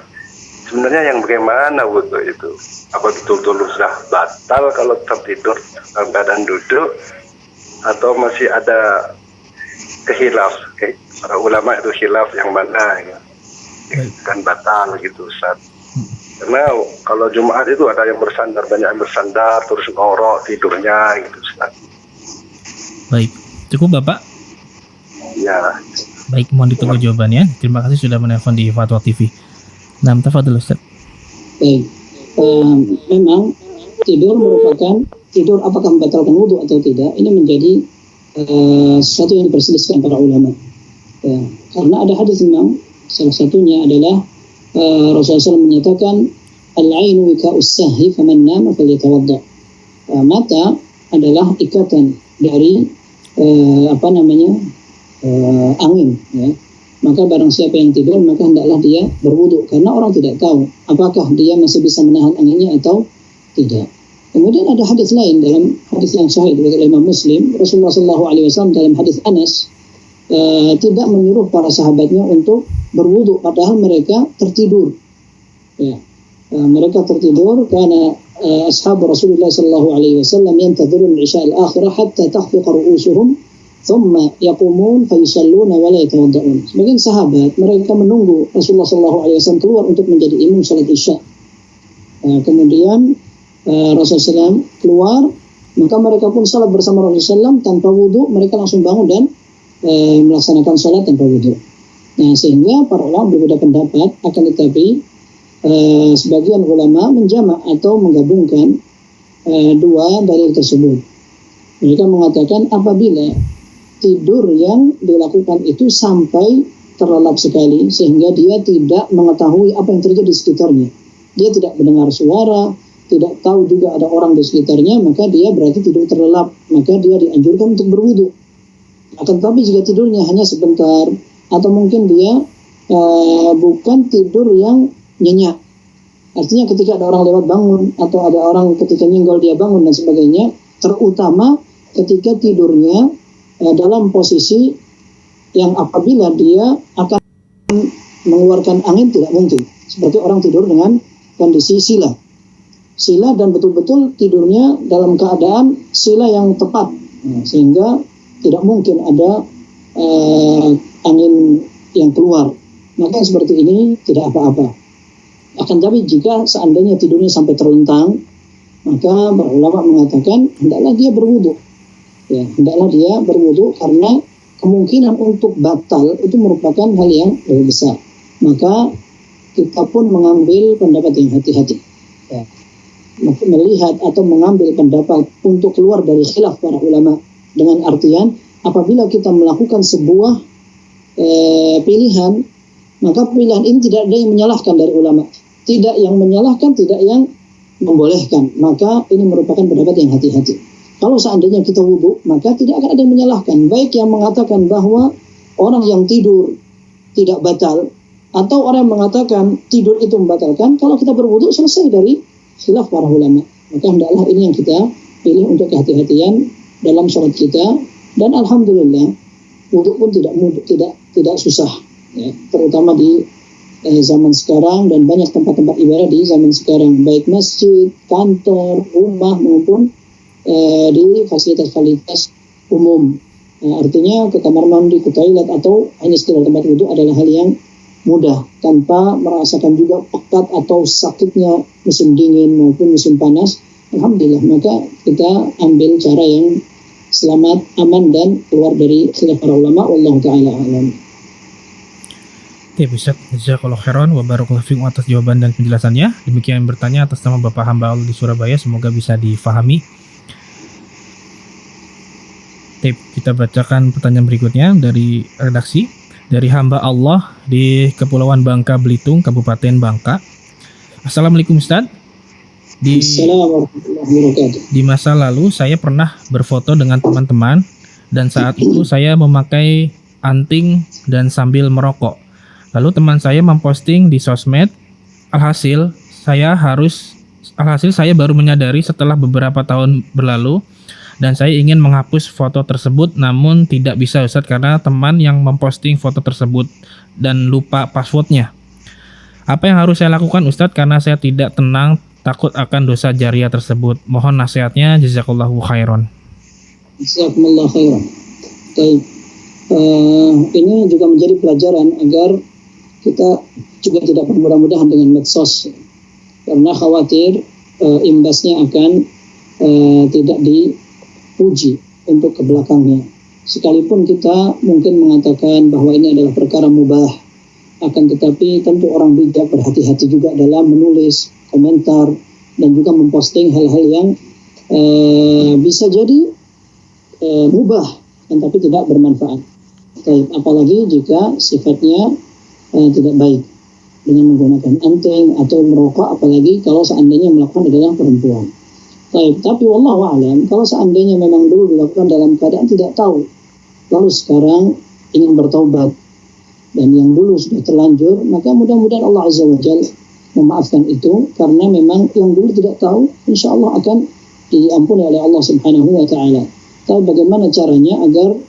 Sebenarnya yang bagaimana wudu itu? Apa betul-betul sudah batal kalau tertidur dalam keadaan duduk, atau masih ada khilaf? Para ulama itu khilaf yang mana ya, kan batal gitu Ustaz. Karena kalau Jumat itu ada yang bersandar, banyak yang bersandar terus ngorok tidurnya gitu Ustaz. Baik, cukup Bapak? Ya. Baik, mohon ditunggu jawabannya. Terima kasih sudah menelpon di Fatwa TV. Nah, tafadhol Ustaz. Baik, memang tidur apakah membatalkan wudu atau tidak, ini menjadi sesuatu yang diperselisihkan para ulama. Ya, karena ada hadis memang, salah satunya adalah Rasulullah SAW menyatakan al-ainu wika'us sahhi faman nama falyatawadda. Mata adalah ikatan dari angin, ya. Maka barang siapa yang tidur, maka hendaklah dia berwudu, karena orang tidak tahu apakah dia masih bisa menahan anginnya atau tidak. Kemudian ada hadis lain, dalam hadis yang sahih dari Imam Muslim, Rasulullah SAW dalam hadis Anas tidak menyuruh para sahabatnya untuk berwudu padahal mereka tertidur. Ya. Mereka tertidur karena ashab Rasulullah SAW yantadhirun al-isya al-akhirah hatta takhfiqa ru'usuhum thumma yaqumun fayusalluna wa la yatawadda'un. Sebagian sahabat mereka menunggu Rasulullah SAW keluar untuk menjadi imam salat isya. Kemudian Rasulullah SAW keluar, maka mereka pun salat bersama Rasulullah SAW tanpa wudu. Mereka langsung bangun dan melaksanakan salat tanpa wudu. Nah, sehingga para ulama berbeda pendapat, akan tetapi sebagian ulama menjamak atau menggabungkan dua dalil tersebut. Mereka mengatakan apabila tidur yang dilakukan itu sampai terlelap sekali sehingga dia tidak mengetahui apa yang terjadi di sekitarnya, dia tidak mendengar suara, tidak tahu juga ada orang di sekitarnya, maka dia berarti tidur terlelap, maka dia dianjurkan untuk berwudu. Akan tetapi jika tidurnya hanya sebentar atau mungkin dia bukan tidur yang nyenyak, artinya ketika ada orang lewat bangun atau ada orang ketika nyenggol dia bangun dan sebagainya, terutama ketika tidurnya dalam posisi yang apabila dia akan mengeluarkan angin tidak mungkin. Seperti orang tidur dengan kondisi sila dan betul-betul tidurnya dalam keadaan sila yang tepat, sehingga tidak mungkin ada angin yang keluar. Maka seperti ini tidak apa-apa. Akan tapi jika seandainya tidurnya sampai terlentang, maka para ulama mengatakan hendaklah dia berwudu. Ya, hendaklah dia berwudu karena kemungkinan untuk batal itu merupakan hal yang lebih besar. Maka kita pun mengambil pendapat yang hati-hati. Ya. Melihat atau mengambil pendapat untuk keluar dari khilaf para ulama dengan artian apabila kita melakukan sebuah pilihan, maka pilihan ini tidak ada yang menyalahkan dari ulama, tidak yang menyalahkan, tidak yang membolehkan, maka ini merupakan pendapat yang hati-hati. Kalau seandainya kita wudhu, maka tidak akan ada yang menyalahkan, baik yang mengatakan bahwa orang yang tidur tidak batal, atau orang yang mengatakan tidur itu membatalkan. Kalau kita berwudhu selesai dari khilaf para ulama. Maka hendaklah ini yang kita pilih untuk kehati-hatian dalam sholat kita. Dan alhamdulillah wudhu pun tidak susah, ya, terutama di zaman sekarang dan banyak tempat-tempat ibadah di zaman sekarang, baik masjid, kantor, rumah maupun di fasilitas-fasilitas umum. Artinya ke kamar mandi, ke toilet atau hanya sekedar tempat wudhu adalah hal yang mudah tanpa merasakan juga pekat atau sakitnya musim dingin maupun musim panas. Alhamdulillah, maka kita ambil cara yang selamat, aman dan keluar dari khilaf para ulama. Wallahu taala alam. Ustaz, jazakallahu khairan wa barakallahu fikum atas jawaban dan penjelasannya. Demikian bertanya atas nama Bapak hamba Allah di Surabaya, semoga bisa difahami. Kita bacakan pertanyaan berikutnya dari redaksi. Dari hamba Allah di Kepulauan Bangka Belitung, Kabupaten Bangka. Assalamualaikum Ustaz. Di masa lalu saya pernah berfoto dengan teman-teman dan saat itu saya memakai anting dan sambil merokok. Lalu teman saya memposting di sosmed. Alhasil saya baru menyadari setelah beberapa tahun berlalu dan saya ingin menghapus foto tersebut, namun tidak bisa Ustaz karena teman yang memposting foto tersebut dan lupa passwordnya. Apa yang harus saya lakukan Ustaz karena saya tidak tenang, takut akan dosa jariah tersebut? Mohon nasihatnya, jazakallahu khairan. Jazakumullah khairan. Baik. Ini juga menjadi pelajaran agar kita juga tidak bermudah-mudahan dengan medsos, karena khawatir imbasnya akan tidak dipuji untuk ke belakangnya. Sekalipun kita mungkin mengatakan bahwa ini adalah perkara mubah, akan tetapi tentu orang bijak berhati-hati juga dalam menulis komentar dan juga memposting hal-hal yang bisa jadi mubah tetapi tidak bermanfaat. Apalagi jika sifatnya tidak baik dengan menggunakan anting atau merokok, apalagi kalau seandainya melakukan adalah perempuan. Tapi wallahu a'lam, kalau seandainya memang dulu dilakukan dalam keadaan tidak tahu, lalu sekarang ingin bertaubat dan yang dulu sudah terlanjur, maka mudah-mudahan Allah Azza wa Jalla memaafkan itu, karena memang yang dulu tidak tahu insya Allah akan diampuni oleh Allah Subhanahu wa Ta'ala. Tapi bagaimana caranya agar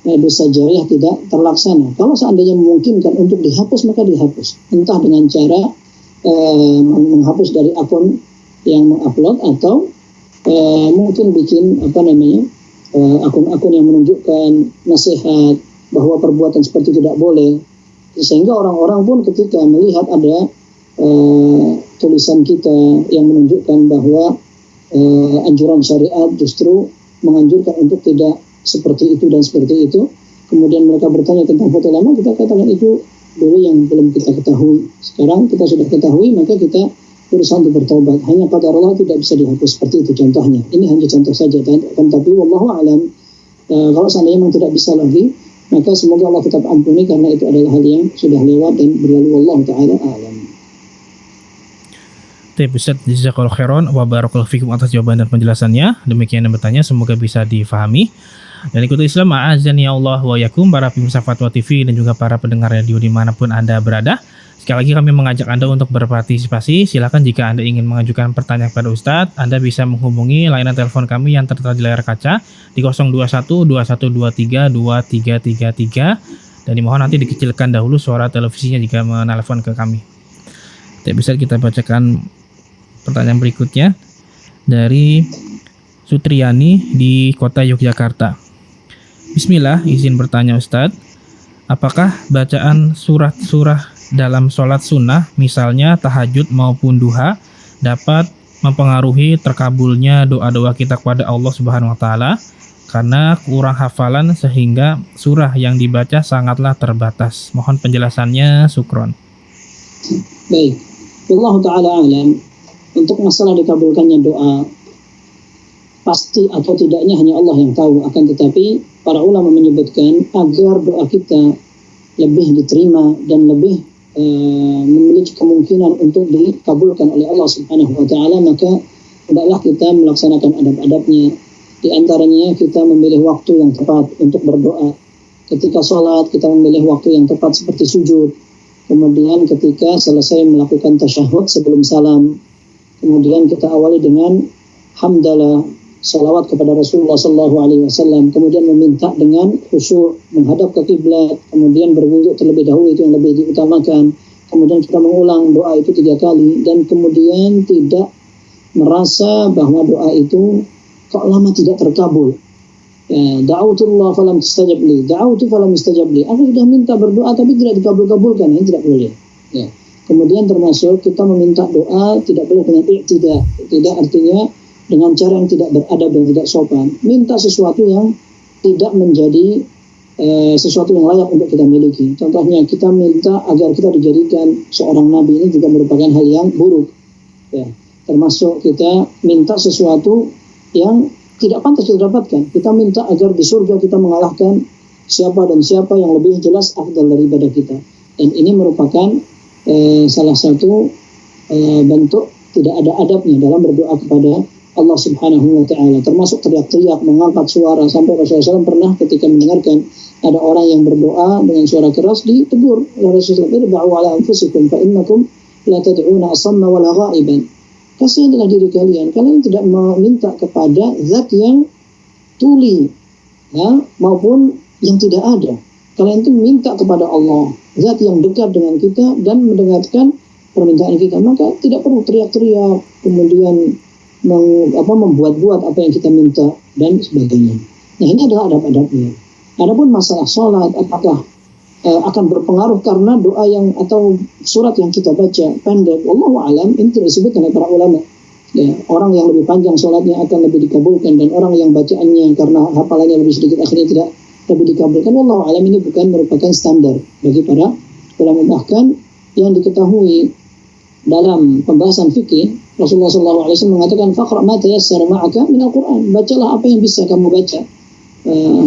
dosa jariah tidak terlaksana? Kalau seandainya memungkinkan untuk dihapus, maka dihapus, entah dengan cara menghapus dari akun yang mengupload atau mungkin bikin akun-akun yang menunjukkan nasihat bahwa perbuatan seperti tidak boleh, sehingga orang-orang pun ketika melihat ada tulisan kita yang menunjukkan bahwa anjuran syariat justru menganjurkan untuk tidak seperti itu dan seperti itu, kemudian mereka bertanya tentang foto lama, kita katakan itu dulu yang belum kita ketahui. Sekarang kita sudah ketahui, maka kita berusaha untuk bertaubat. Hanya qadar Allah tidak bisa dihapus, seperti itu contohnya. Ini hanya contoh saja, tapi wallahu alam, kalau seandainya memang tidak bisa lagi, maka semoga Allah tetap ampuni karena itu adalah hal yang sudah lewat dan berlalu. Wallahu taala alam. Ustaz, jazakallahu khairan wa barakallahu fikum atas jawaban dan penjelasannya. Demikian yang bertanya, semoga bisa difahami. Dan ikuti Islam, a'azani Allah wa yakum, para pemirsa Fatwa TV dan juga para pendengar radio dimanapun Anda berada. Sekali lagi kami mengajak Anda untuk berpartisipasi. Silakan jika Anda ingin mengajukan pertanyaan kepada Ustadz, Anda bisa menghubungi layanan telepon kami yang tertera di layar kaca di 021 2123 2333 Dan dimohon nanti dikecilkan dahulu suara televisinya jika menelpon ke kami. Tidak bisa kita bacakan pertanyaan berikutnya dari Sutriani di kota Yogyakarta. Bismillah, izin bertanya Ustadz, apakah bacaan surah-surah dalam sholat sunnah, misalnya tahajud maupun duha, dapat mempengaruhi terkabulnya doa-doa kita kepada Allah Subhanahu wa Ta'ala karena kurang hafalan sehingga surah yang dibaca sangatlah terbatas? Mohon penjelasannya, syukron. Baik, Allah Ta'ala alam. Untuk masalah dikabulkannya doa, pasti atau tidaknya hanya Allah yang tahu. Akan tetapi para ulama menyebutkan agar doa kita lebih diterima dan lebih memiliki kemungkinan untuk dikabulkan oleh Allah Subhanahu wa Ta'ala, maka hendaklah kita melaksanakan adab-adabnya. Di antaranya kita memilih waktu yang tepat untuk berdoa. Ketika sholat kita memilih waktu yang tepat seperti sujud. Kemudian ketika selesai melakukan tasyahud sebelum salam, kemudian kita awali dengan hamdalah, salawat kepada Rasulullah SAW, kemudian meminta dengan khusyuk menghadap ke kiblat, kemudian berwudhu terlebih dahulu, itu yang lebih diutamakan. Kemudian kita mengulang doa itu 3 kali dan kemudian tidak merasa bahwa doa itu kok lama tidak terkabul. Da'autullah falam istajab li, da'autu falam istajab li. Aku sudah minta berdoa tapi tidak dikabul-kabulkan, ini tidak boleh. Ya. Kemudian termasuk kita meminta doa tidak boleh dengan i'tidah. Tidak artinya dengan cara yang tidak beradab dan tidak sopan. Minta sesuatu yang tidak menjadi sesuatu yang layak untuk kita miliki. Contohnya kita minta agar kita dijadikan seorang nabi, ini juga merupakan hal yang buruk. Ya. Termasuk kita minta sesuatu yang tidak pantas kita dapatkan. Kita minta agar di surga kita mengalahkan siapa dan siapa yang lebih jelas afdal daripada kita. Dan ini merupakan salah satu bentuk tidak ada adabnya dalam berdoa kepada Allah Subhanahu wa Ta'ala. Termasuk teriak-teriak, mengangkat suara, sampai Rasulullah SAW pernah ketika mendengarkan ada orang yang berdoa dengan suara keras ditegur oleh Rasulullah, "Irba'u ala anfusikum fa innakum la tad'una asamma wala ghaiban." Kasihanlah diri kalian tidak meminta kepada zat yang tuli, ya, maupun yang tidak ada. Kalian itu minta kepada Allah, zat yang dekat dengan kita dan mendengarkan permintaan kita. Maka tidak perlu teriak-teriak, kemudian membuat-buat apa yang kita minta dan sebagainya. Nah, ini adalah adab-adabnya. Adapun masalah sholat, apakah akan berpengaruh karena doa yang atau surat yang kita baca pendek, wallahu alam, ini tidak disebutkan oleh para ulama. Ya, orang yang lebih panjang sholatnya akan lebih dikabulkan, dan orang yang bacaannya karena hafalannya lebih sedikit akhirnya tidak lebih dikabulkan. Wallahu alam, ini bukan merupakan standar bagi para ulama. Bahkan yang diketahui dalam pembahasan fikih, Rasulullah SAW mengatakan, "Faqra ma tayassara ma'aka minal Qur'an." Bacalah apa yang bisa kamu baca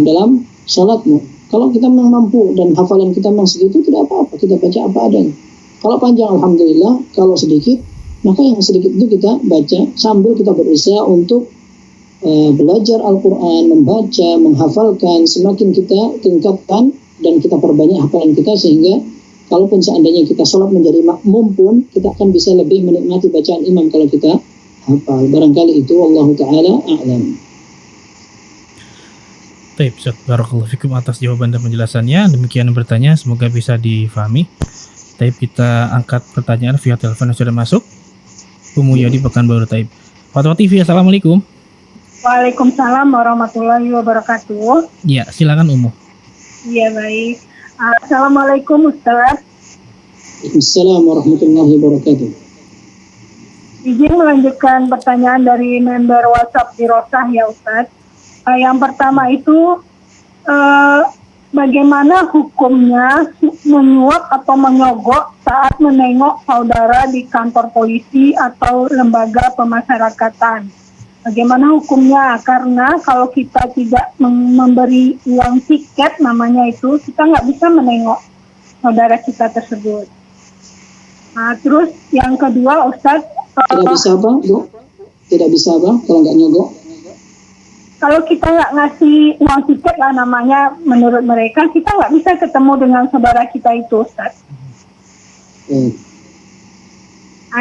dalam sholatmu. Kalau kita memang mampu dan hafalan kita memang segitu, tidak apa-apa, kita baca apa adanya. Kalau panjang alhamdulillah, kalau sedikit, maka yang sedikit itu kita baca sambil kita berusaha untuk belajar Al-Quran, membaca, menghafalkan. Semakin kita tingkatkan dan kita perbanyak hafalan kita, sehingga kalaupun seandainya kita sholat menjadi makmum pun, kita akan bisa lebih menikmati bacaan imam kalau kita hafal. Barangkali itu, wallahu ta'ala a'lam. Baik, Ustaz, barakallahu fikum atas jawaban dan penjelasannya. Demikian bertanya, semoga bisa difahami. Taib, kita angkat pertanyaan via telepon yang sudah masuk. Umu Yadi Pekanbaru Taib. Fatwa TV, assalamualaikum. Waalaikumsalam warahmatullahi wabarakatuh. Ya, silakan Umu. Iya, baik. Assalamualaikum Ustaz. Waalaikumsalam warahmatullahi wabarakatuh. Izin melanjutkan pertanyaan dari member WhatsApp di Rosah ya Ustaz. Yang pertama itu bagaimana hukumnya menyuap atau menyogok saat menengok saudara di kantor polisi atau lembaga pemasyarakatan? Bagaimana hukumnya? Karena kalau kita tidak memberi uang tiket namanya itu, kita nggak bisa menengok saudara kita tersebut. Nah, terus yang kedua Ustaz, tidak bisa apa, Bu? Tidak bisa apa kalau nggak nyogok? Kalau kita nggak ngasih uang tiket lah namanya, menurut mereka kita nggak bisa ketemu dengan saudara kita itu, Ustaz.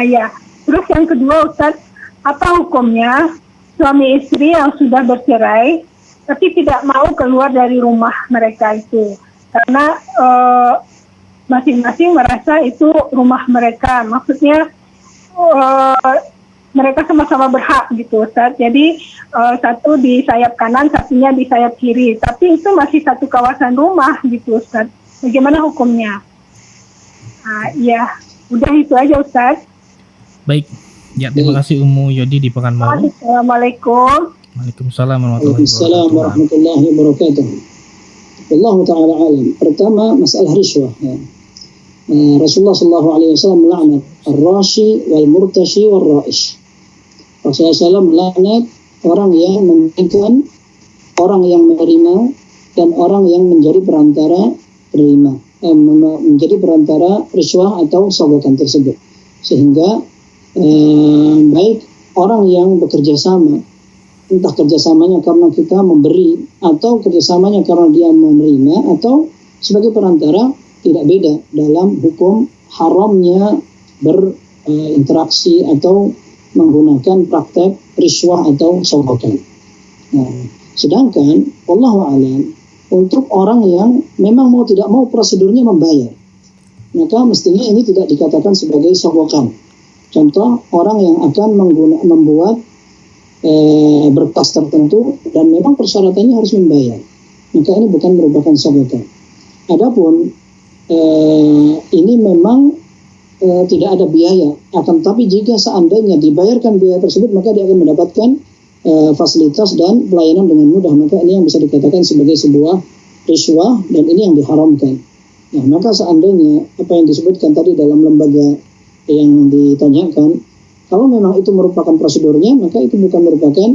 Ya. Terus yang kedua Ustaz, apa hukumnya suami istri yang sudah bercerai tapi tidak mau keluar dari rumah mereka itu? karena masing-masing merasa itu rumah mereka. Maksudnya mereka sama-sama berhak gitu, Ustaz. Jadi satu di sayap kanan, satunya di sayap kiri. Tapi itu masih satu kawasan rumah gitu, Ustaz. Bagaimana hukumnya? Ya, udah itu aja, Ustaz. Baik. Ya, terima kasih Ummu Yodi di Pekanbaru. Assalamualaikum. Waalaikumsalam Waalaikumsalam warahmatullahi wabarakatuh. Allah Ta'ala alam. Pertama, masalah riswah. Ya. Rasulullah SAW melaknat ar-rashi wal murtashi wal ra'ish. Rasulullah SAW melaknat orang yang memberikan, orang yang menerima, dan orang yang menjadi perantara penerima, menjadi perantara riswah atau sogokan tersebut. Sehingga baik orang yang bekerja sama, entah kerjasamanya karena kita memberi atau kerjasamanya karena dia menerima atau sebagai perantara, tidak beda dalam hukum haramnya berinteraksi atau menggunakan praktek riswah atau sogokan. Nah, sedangkan wallahu a'lam, untuk orang yang memang mau tidak mau prosedurnya membayar, maka mestinya ini tidak dikatakan sebagai sogokan. Contoh, orang yang akan membuat berkas tertentu dan memang persyaratannya harus membayar, maka ini bukan merupakan sogokan. Adapun ini memang tidak ada biaya, akan tapi jika seandainya dibayarkan biaya tersebut, maka dia akan mendapatkan fasilitas dan pelayanan dengan mudah, maka ini yang bisa dikatakan sebagai sebuah riswah dan ini yang diharamkan. Nah, maka seandainya apa yang disebutkan tadi dalam lembaga yang ditanyakan, kalau memang itu merupakan prosedurnya, maka itu bukan merupakan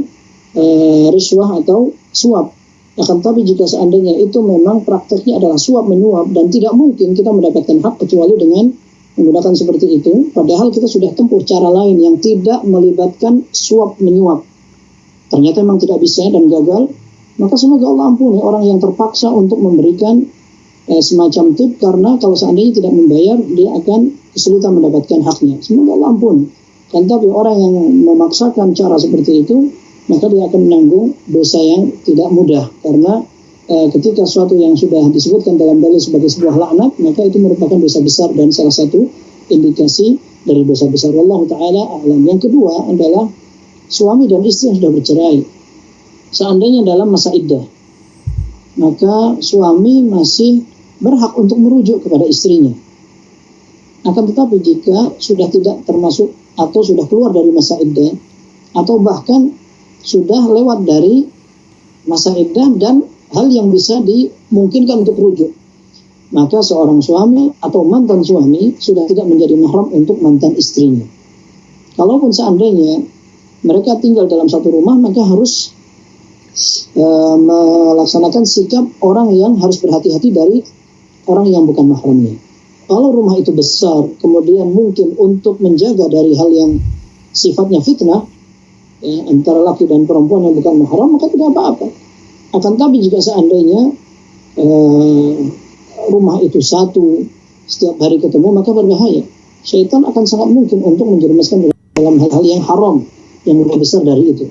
riswah atau suap. Akan tapi jika seandainya itu memang prakteknya adalah suap menyuap dan tidak mungkin kita mendapatkan hak kecuali dengan menggunakan seperti itu, padahal kita sudah tempuh cara lain yang tidak melibatkan suap menyuap, ternyata memang tidak bisa dan gagal, maka semoga Allah ampuni orang yang terpaksa untuk memberikan semacam tip, karena kalau seandainya tidak membayar dia akan kesulitan mendapatkan haknya. Semoga Allah ampuni. Kan tapi orang yang memaksakan cara seperti itu, maka dia akan menanggung dosa yang tidak mudah, karena ketika sesuatu yang sudah disebutkan dalam dalil sebagai sebuah laknat, maka itu merupakan dosa besar dan salah satu indikasi dari dosa besar. Wallahu ta'ala a'lam. Yang kedua adalah suami dan istri yang sudah bercerai, seandainya dalam masa iddah, maka suami masih berhak untuk merujuk kepada istrinya. Akan tetapi jika sudah tidak termasuk atau sudah keluar dari masa iddah, atau bahkan sudah lewat dari masa iddah dan hal yang bisa dimungkinkan untuk rujuk, maka seorang suami atau mantan suami sudah tidak menjadi mahram untuk mantan istrinya. Kalaupun seandainya mereka tinggal dalam satu rumah, maka harus melaksanakan sikap orang yang harus berhati-hati dari orang yang bukan mahramnya. Kalau rumah itu besar, kemudian mungkin untuk menjaga dari hal yang sifatnya fitnah, ya, antara laki dan perempuan yang bukan mahram, maka tidak apa-apa. Akan tapi jika seandainya rumah itu satu, setiap hari ketemu, maka berbahaya. Syaitan akan sangat mungkin untuk menjerumuskan dalam hal-hal yang haram, yang lebih besar dari itu.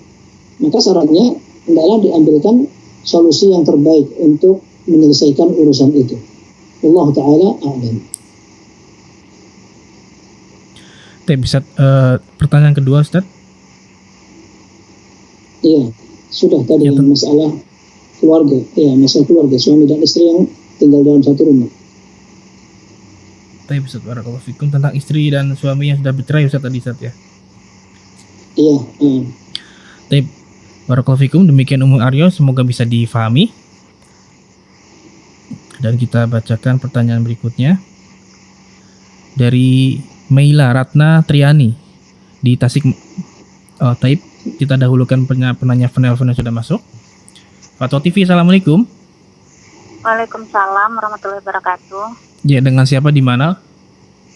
Maka syaratnya adalah diambilkan solusi yang terbaik untuk menyelesaikan urusan itu. Allah Ta'ala a'lam. Bisa pertanyaan kedua, Ustaz? Iya, sudah tadi masalah keluarga. Ya, masalah keluarga, suami dan istri yang tinggal dalam satu rumah. Tapi Ustaz, barakallahu fikum, tentang istri dan suami yang sudah bercerai, Ustaz, tadi, Ustaz, ya? Iya. Tapi barakallahu fikum, demikian Ummu Aryo, semoga bisa difahami. Dan kita bacakan pertanyaan berikutnya dari Meila Ratna Triani di Tasik. Taib, kita dahulukan penanya penelpon yang sudah masuk. Fatwa TV, Assalamualaikum. Waalaikumsalam warahmatullahi wabarakatuh. Ya, dengan siapa, di mana?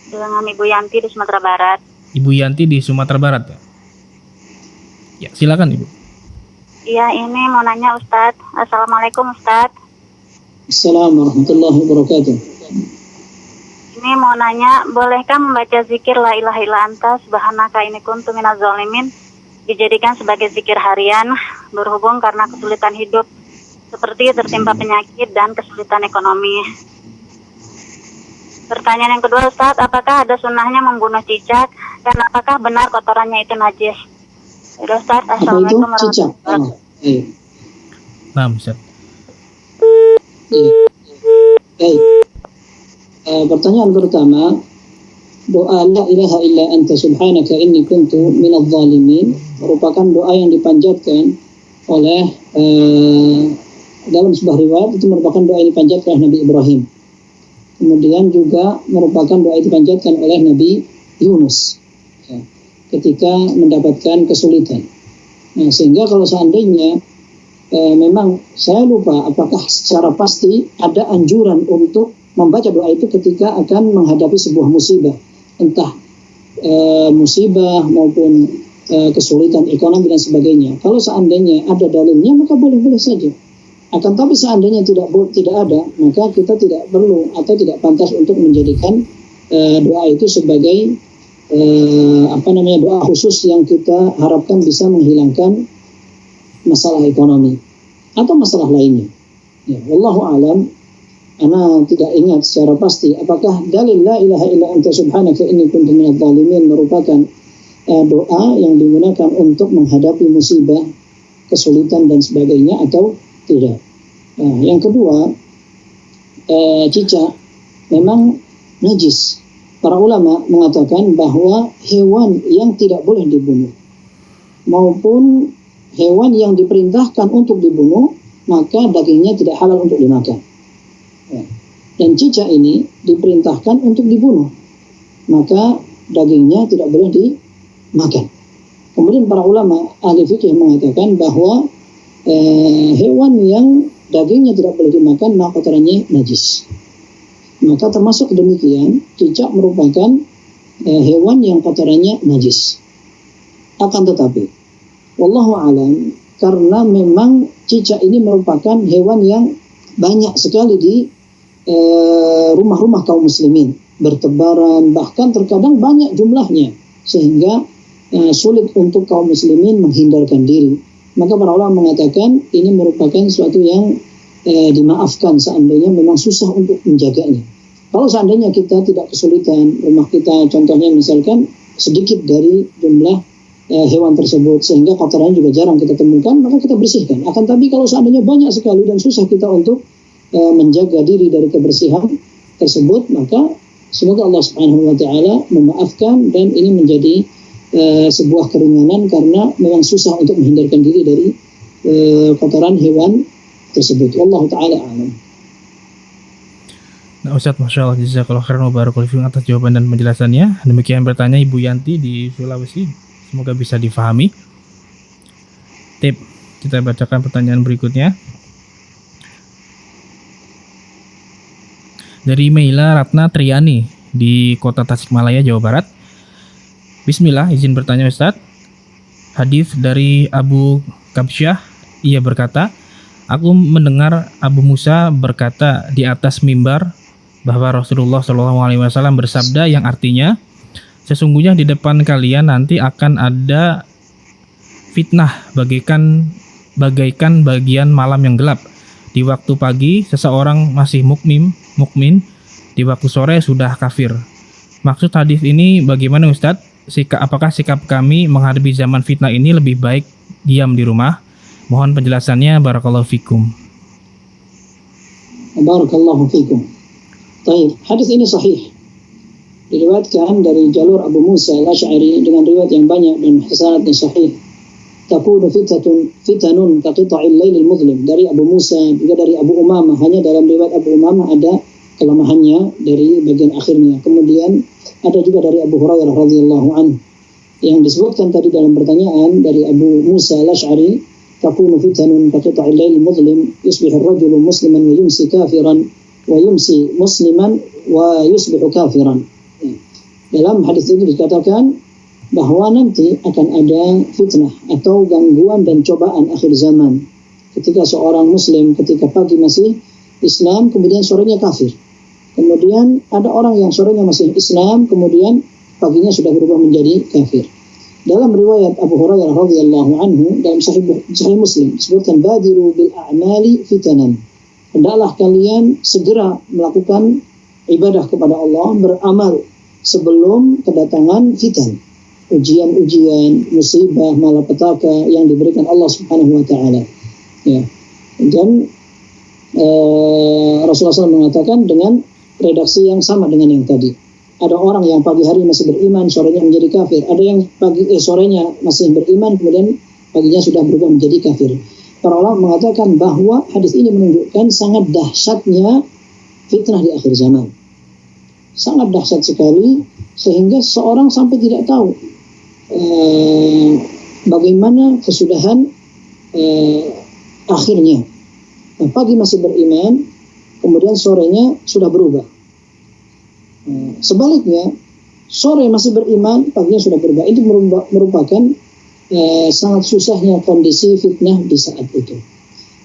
Dengan Ibu Yanti di Sumatera Barat. Ibu Yanti di Sumatera Barat, ya? Ya, silakan Ibu. Iya, ini mau nanya Ustadz. Assalamualaikum Ustadz. Assalamualaikum warahmatullahi wabarakatuh. Ini mau nanya, bolehkah membaca zikir la ilaha illa anta subhanaka inni kuntu minaz zalimin dijadikan sebagai zikir harian, berhubung karena kesulitan hidup seperti tertimpa penyakit dan kesulitan ekonomi. Pertanyaan yang kedua, Ustaz, apakah ada sunnahnya membunuh cicak dan apakah benar kotorannya itu najis? Udah, Ustaz. Apa itu Assalamualaikum cicak? warahmatullahi wabarakatuh. Iya. Nah, Ustaz. Baik. Pertanyaan pertama, doa la ilaha illa anta subhanaka inni kuntu minadh dhalimin merupakan doa yang dipanjatkan oleh dalam sebuah riwayat itu merupakan doa yang dipanjatkan oleh Nabi Ibrahim. Kemudian juga merupakan doa yang dipanjatkan oleh Nabi Yunus ya, ketika mendapatkan kesulitan. Nah, sehingga kalau seandainya memang saya lupa apakah secara pasti ada anjuran untuk membaca doa itu ketika akan menghadapi sebuah musibah, entah musibah maupun kesulitan ekonomi dan sebagainya. Kalau seandainya ada dalilnya maka boleh-boleh saja. Akan tapi seandainya tidak ada, maka kita tidak perlu atau tidak pantas untuk menjadikan doa itu sebagai doa khusus yang kita harapkan bisa menghilangkan masalah ekonomi atau masalah lainnya. Ya, wallahu a'lam. Ana tidak ingat secara pasti apakah dalil la ilaha illa anta subhanaka inni kuntu minadh dhalimin merupakan doa yang digunakan untuk menghadapi musibah, kesulitan dan sebagainya atau tidak. Nah, yang kedua, cicak memang najis. Para ulama mengatakan bahwa hewan yang tidak boleh dibunuh maupun hewan yang diperintahkan untuk dibunuh, maka dagingnya tidak halal untuk dimakan. Dan cicak ini diperintahkan untuk dibunuh, maka dagingnya tidak boleh dimakan. Kemudian para ulama ahli fikih mengatakan bahwa hewan yang dagingnya tidak boleh dimakan maka kotorannya najis. Maka termasuk demikian cicak merupakan hewan yang kotorannya najis. Akan tetapi wallahu alam, karena memang cicak ini merupakan hewan yang banyak sekali di rumah-rumah kaum muslimin, bertebaran, bahkan terkadang banyak jumlahnya sehingga sulit untuk kaum muslimin menghindarkan diri. Maka para ulama mengatakan ini merupakan suatu yang dimaafkan seandainya memang susah untuk menjaganya. Kalau seandainya kita tidak kesulitan, rumah kita contohnya misalkan sedikit dari jumlah hewan tersebut sehingga kotorannya juga jarang kita temukan, maka kita bersihkan. Akan tapi kalau seandainya banyak sekali dan susah kita untuk menjaga diri dari kebersihan tersebut, maka semoga Allah Subhanahu wa taala memaafkan dan ini menjadi sebuah keringanan karena memang susah untuk menghindarkan diri dari kotoran hewan tersebut. Wallahu taala a'lam. Nah, Ustaz, Masya Allah, jazakallahu khairan wa barakallahu fiikum atas jawaban dan penjelasannya. Demikian bertanya Ibu Yanti di Sulawesi. Semoga bisa difahami. Tip, kita bacakan pertanyaan berikutnya. Dari Meila Ratna Triani di Kota Tasikmalaya, Jawa Barat. Bismillah, izin bertanya Ustaz. Hadis dari Abu Kabsyah, ia berkata, aku mendengar Abu Musa berkata di atas mimbar bahwa Rasulullah SAW bersabda yang artinya, sesungguhnya di depan kalian nanti akan ada fitnah bagaikan bagian malam yang gelap. Di waktu pagi seseorang masih mukmin, di waktu sore sudah kafir. Maksud hadis ini bagaimana Ustadz? Apakah sikap kami menghadapi zaman fitnah ini lebih baik diam di rumah? Mohon penjelasannya, barakallahu fikum. Barakallahu fikum. Baik, hadis ini sahih. Diriwayatkan dari jalur Abu Musa al-Asy'ari dengan riwayat yang banyak dan sanadnya sahih. Takunu fitanun kaqita'il lailil muzlim, dari Abu Musa juga dari Abu Umamah. Hanya dalam riwayat Abu Umamah ada kelemahannya dari bagian akhirnya. Kemudian ada juga dari Abu Hurairah radhiyallahu anhu yang disebutkan tadi dalam pertanyaan dari Abu Musa al-Asy'ari, takunu fitanun kaqita'il lailil muzlim yusbihu ar-rajulu musliman wa yumsi kafiran wa yumsi musliman wa yusbihu kafiran. Dalam hadis ini dikatakan bahwa nanti akan ada fitnah atau gangguan dan cobaan akhir zaman ketika seorang muslim ketika pagi masih Islam kemudian sorenya kafir. Kemudian ada orang yang sorenya masih Islam kemudian paginya sudah berubah menjadi kafir. Dalam riwayat Abu Hurairah radhiyallahu anhu dalam Sahih Muslim disebutkan badiru bil a'mali fitanan. Hendaklah kalian segera melakukan ibadah kepada Allah, beramal sebelum kedatangan fitan, ujian-ujian, musibah, malapetaka yang diberikan Allah Subhanahu wa taala. Ya. Dan Rasulullah SAW mengatakan dengan redaksi yang sama dengan yang tadi. Ada orang yang pagi hari masih beriman, sorenya menjadi kafir. Ada yang sorenya masih beriman, kemudian paginya sudah berubah menjadi kafir. Para ulama mengatakan bahwa hadis ini menunjukkan sangat dahsyatnya fitnah di akhir zaman. Sangat dahsyat sekali, sehingga seorang sampai tidak tahu bagaimana kesudahan akhirnya. Pagi masih beriman, kemudian sorenya sudah berubah. Sebaliknya, sore masih beriman, paginya sudah berubah. Itu merupakan sangat susahnya kondisi fitnah di saat itu.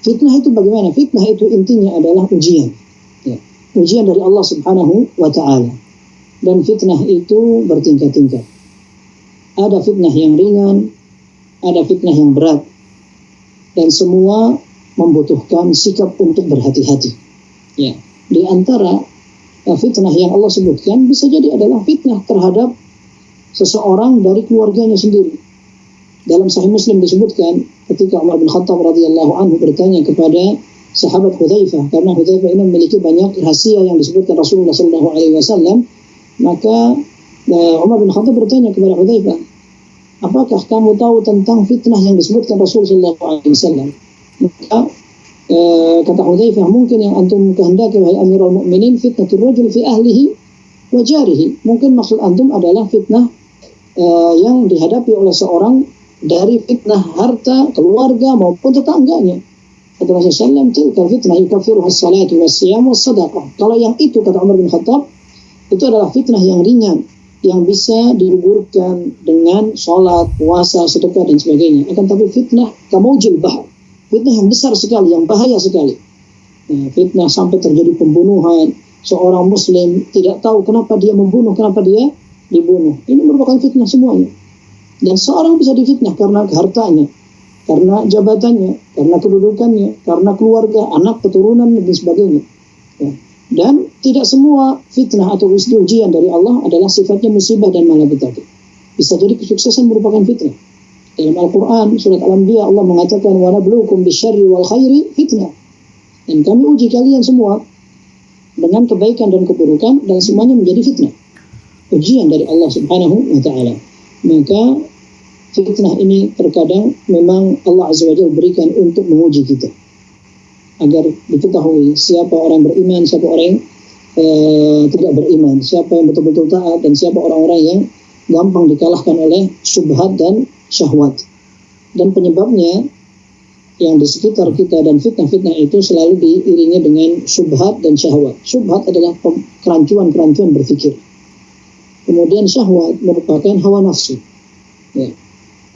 Fitnah itu bagaimana? Fitnah itu intinya adalah ujian. Ya. Ujian dari Allah Subhanahu wa ta'ala. Dan fitnah itu bertingkat-tingkat. Ada fitnah yang ringan, ada fitnah yang berat. Dan semua membutuhkan sikap untuk berhati-hati. Ya. Di antara fitnah yang Allah sebutkan bisa jadi adalah fitnah terhadap seseorang dari keluarganya sendiri. Dalam Sahih Muslim disebutkan ketika Umar bin Khattab radhiyallahu anhu bertanya kepada sahabat Hudzaifah, karena Hudzaifah ini memiliki banyak rahasia yang disebutkan Rasulullah SAW, maka Umar bin Khattab bertanya kepada Hudzaifah, apakah kamu tahu tentang fitnah yang disebutkan Rasulullah SAW? Maka kata Hudzaifah, mungkin yang antum kehendaki wahai Amirul Mukminin fitnatul rajul fi ahlihi wa jarihi. Mungkin maksud antum adalah fitnah yang dihadapi oleh seorang dari fitnah harta, keluarga maupun tetangganya. Kata Rasulullah SAW, tilka fitnah yukaffiruha as-salatu was-siyam was-sadaqah. Kalau yang itu, kata Umar bin Khattab, itu adalah fitnah yang ringan, yang bisa digugurkan dengan sholat, puasa, sedekah dan sebagainya. Akan tapi fitnah kamaujil bahr, fitnah yang besar sekali, yang bahaya sekali. Nah, fitnah sampai terjadi pembunuhan, seorang muslim tidak tahu kenapa dia membunuh, kenapa dia dibunuh. Ini merupakan fitnah semuanya. Dan seorang bisa difitnah karena hartanya, karena jabatannya, karena kedudukannya, karena keluarga, anak, keturunan dan sebagainya. Ya. Dan tidak semua fitnah atau ujian dari Allah adalah sifatnya musibah dan malapetaka. Bisa jadi kesuksesan merupakan fitnah. Dalam Al-Quran, surat Al-Anbiya, Allah mengatakan, وَنَبْلُوكُمْ بِالشَّرِّ وَالْخَيْرِ fitnah. Dan kami uji kalian semua dengan kebaikan dan keburukan, dan semuanya menjadi fitnah. Ujian dari Allah Subhanahu wa ta'ala. Maka fitnah ini terkadang memang Allah Azza wa Jalla berikan untuk menguji kita, agar diketahui siapa orang beriman, siapa orang yang tidak beriman, siapa yang betul-betul taat, dan siapa orang-orang yang gampang dikalahkan oleh syubhat dan syahwat. Dan penyebabnya yang di sekitar kita dan fitnah-fitnah itu selalu diiringi dengan syubhat dan syahwat. Syubhat adalah kerancuan-kerancuan berpikir. Kemudian syahwat merupakan hawa nafsu. Ya.